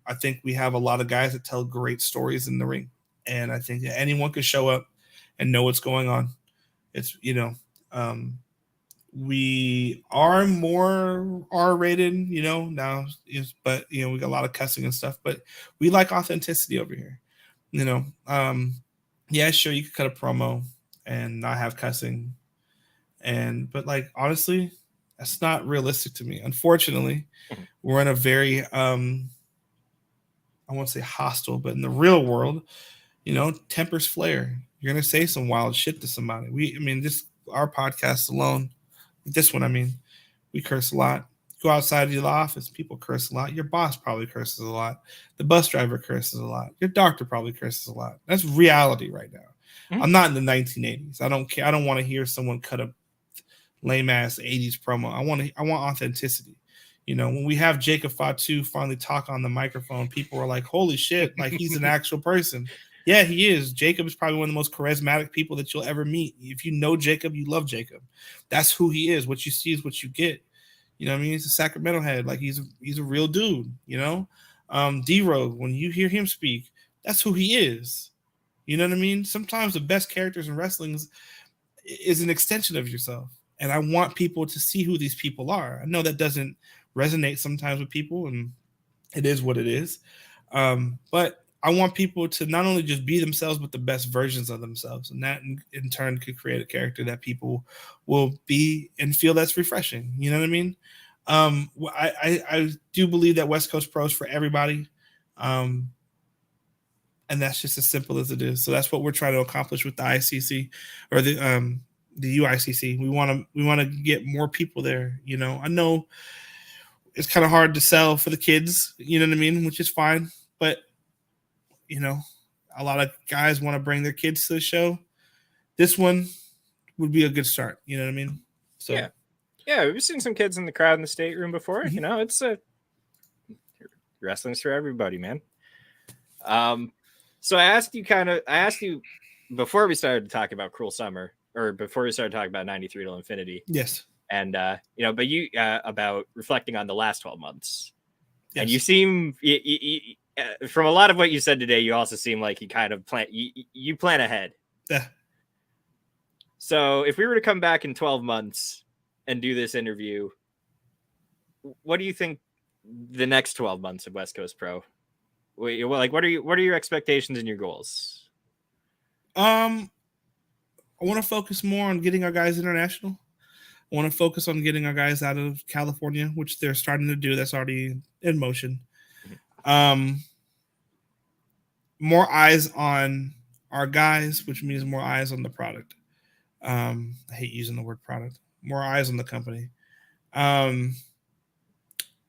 I think we have a lot of guys that tell great stories in the ring, and I think that anyone can show up and know what's going on. It's we are more R-rated, now, but we got a lot of cussing and stuff. But we like authenticity over here, Yeah, sure, you could cut a promo and not have cussing, but like honestly, that's not realistic to me. Unfortunately, we're in a very I won't say hostile, but in the real world, tempers flare. You're gonna say some wild shit to somebody. This our podcast alone. This one, we curse a lot. Go outside of the office, people curse a lot. Your boss probably curses a lot. The bus driver curses a lot. Your doctor probably curses a lot. That's reality right now. Mm-hmm. I'm not in the 1980s. I don't care. I don't want to hear someone cut a lame ass 80s promo. I want authenticity. When we have Jacob Fatu finally talk on the microphone, people are like, holy shit, like he's an actual person. Yeah, he is. Jacob is probably one of the most charismatic people that you'll ever meet. If you know Jacob, you love Jacob. That's who he is. What you see is what you get. You know what I mean? He's a Sacramento head. Like he's a real dude, D-Rogue, when you hear him speak, that's who he is. You know what I mean? Sometimes the best characters in wrestling is an extension of yourself. And I want people to see who these people are. I know that doesn't resonate sometimes with people, and it is what it is. But I want people to not only just be themselves, but the best versions of themselves. And that in turn could create a character that people will be and feel that's refreshing. You know what I mean? I do believe that West Coast Pro is for everybody. And that's just as simple as it is. So that's what we're trying to accomplish with the ICC or the UICC. We want to get more people there. I know it's kind of hard to sell for the kids, you know what I mean? Which is fine. But a lot of guys want to bring their kids to the show. This one would be a good start. You know what I mean? So yeah, we've seen some kids in the crowd in the state room before. Mm-hmm. It's wrestling's for everybody, man. So I asked you before we started to talk about Cruel Summer, or before we started talking about 93 Till Infinity. Yes. And but you about reflecting on the last 12 months. Yes. And you seem from a lot of what you said today, you also seem like you kind of you plan ahead. Yeah. So if we were to come back in 12 months and do this interview, what do you think the next 12 months of West Coast Pro? Like, what are your expectations and your goals? I want to focus more on getting our guys international. I want to focus on getting our guys out of California, which they're starting to do. That's already in motion. More eyes on our guys, which means more eyes on the product. I hate using the word product. More eyes on the company.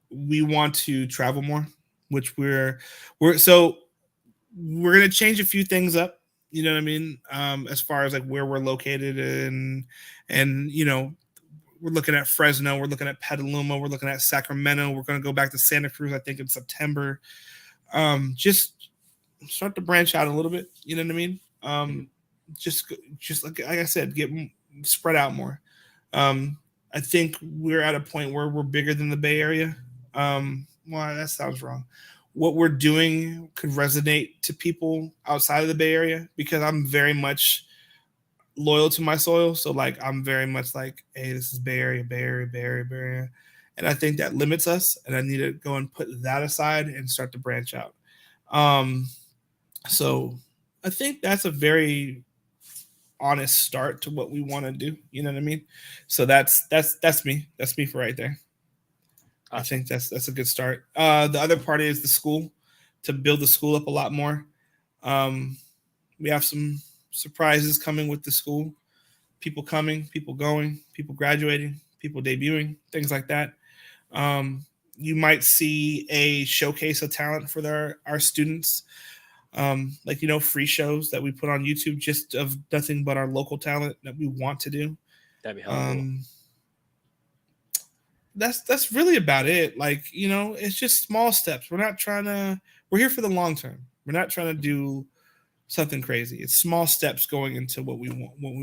We want to travel more, which we're going to change a few things up. You know what I mean? As far as like where we're located and we're looking at Fresno, we're looking at Petaluma, we're looking at Sacramento. We're going to go back to Santa Cruz, I think, in September. Just start to branch out a little bit. You know what I mean? Just like I said, get spread out more. I think we're at a point where we're bigger than the Bay Area. Well, that sounds wrong. What we're doing could resonate to people outside of the Bay Area because I'm very much loyal to my soil. So like, I'm very much like, hey, this is Bay Area, Bay Area, Bay Area, Bay Area. And I think that limits us. And I need to go and put that aside and start to branch out. So I think that's a very honest start to what we want to do. You know what I mean? So that's me. That's me for right there. Awesome. I think that's a good start. The other part is the school, to build the school up a lot more. We have some surprises coming with the school. People coming, people going, people graduating, people debuting, things like that. you might see a showcase of talent for our students. Like, free shows that we put on YouTube just of nothing but our local talent that we want to do. That'd be hella cool. That's really about it. Like, it's just small steps. We're here for the long term. We're not trying to do something crazy. It's small steps going into what we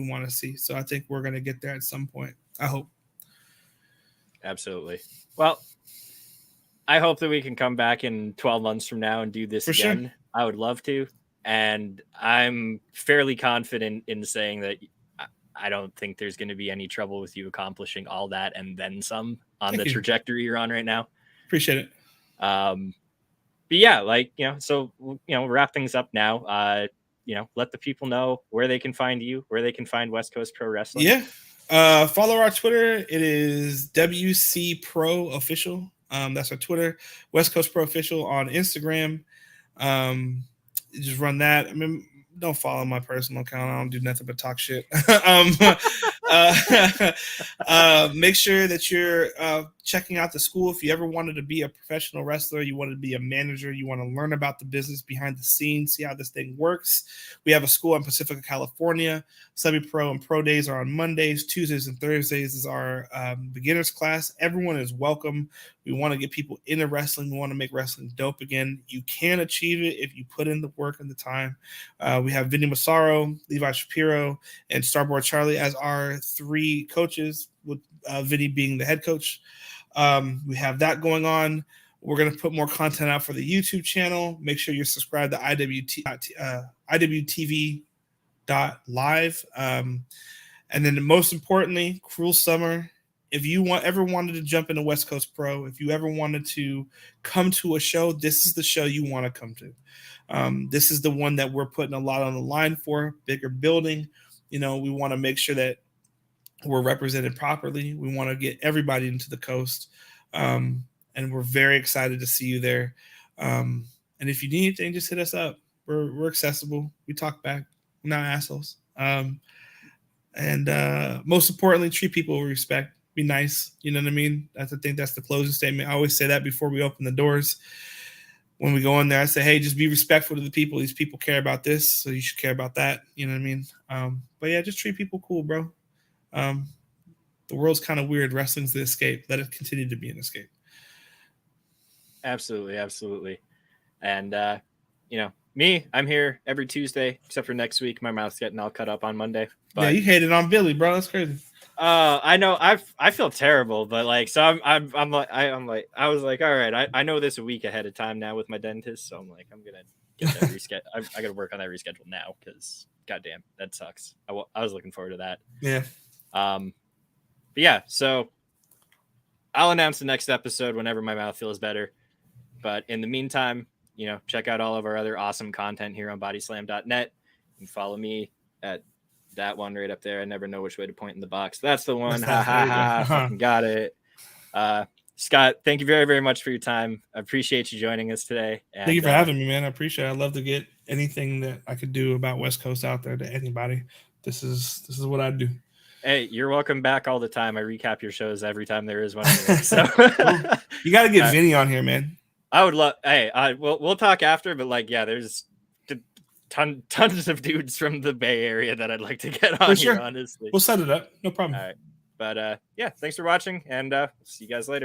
want to see. So I think we're going to get there at some point. I hope. Absolutely. Well, I hope that we can come back in 12 months from now and do this again. Sure. I would love to. And I'm fairly confident in saying that I don't think there's going to be any trouble with you accomplishing all that and then some on the trajectory you're on right now. Appreciate it. But yeah, like, so, wrap things up now. Let the people know where they can find you, where they can find West Coast Pro Wrestling. Yeah. Follow our Twitter. It is WC Pro Official. That's our Twitter. West Coast Pro Official on Instagram. Just run that. I mean, don't follow my personal account. I don't do nothing but talk shit. Make sure that you're checking out the school. If you ever wanted to be a professional wrestler, you wanted to be a manager, you want to learn about the business behind the scenes, see how this thing works. We have a school in Pacifica, California. Semi-pro and pro days are on Mondays. Tuesdays and Thursdays is our beginners class. Everyone is welcome. We want to get people into wrestling. We want to make wrestling dope again. You can achieve it if you put in the work and the time. We have Vinny Massaro, Levi Shapiro, and Starboard Charlie as our 3 coaches, with Vinny being the head coach. We have that going on. We're going to put more content out for the YouTube channel. Make sure you're subscribed to IWTV.live. And then most importantly, Cruel Summer. If you ever wanted to jump into West Coast Pro, if you ever wanted to come to a show, this is the show you want to come to. This is the one that we're putting a lot on the line for. Bigger building. We want to make sure that we're represented properly. We want to get everybody into the coast. And we're very excited to see you there. And if you need anything, just hit us up. We're accessible. We talk back. We're not assholes. And most importantly, treat people with respect. Be nice. You know what I mean? I think that's the closing statement. I always say that before we open the doors. When we go in there, I say, hey, just be respectful to the people. These people care about this, so you should care about that. You know what I mean? But yeah, just treat people cool, bro. The world's kind of weird. Wrestling's the escape. Let it continue to be an escape. Absolutely, absolutely. And me, I'm here every Tuesday, except for next week. My mouth's getting all cut up on Monday. But yeah, you hated on Billy, bro. That's crazy. I know. I feel terrible, but like, so I'm like, I was like, all right, I know this a week ahead of time now with my dentist, so I'm like, I'm gonna get that reschedule. I gotta work on that reschedule now because goddamn, that sucks. I was looking forward to that. Yeah. But yeah, so I'll announce the next episode whenever my mouth feels better. But in the meantime, check out all of our other awesome content here on bodyslam.net. You can follow me at that one right up there. I never know which way to point in the box. That's the one. Got it. Scott, thank you very, very much for your time. I appreciate you joining us today. And, thank you for having me, man. I appreciate it. I'd love to get anything that I could do about West Coast out there to anybody. This is what I do. Hey, you're welcome back all the time. I recap your shows every time there is one. So you got to get Vinny on here, man. I would love. Hey, we'll talk after, but like, yeah, there's tons of dudes from the Bay Area that I'd like to get on here. Honestly, we'll set it up. No problem. All right, but yeah, thanks for watching, and see you guys later.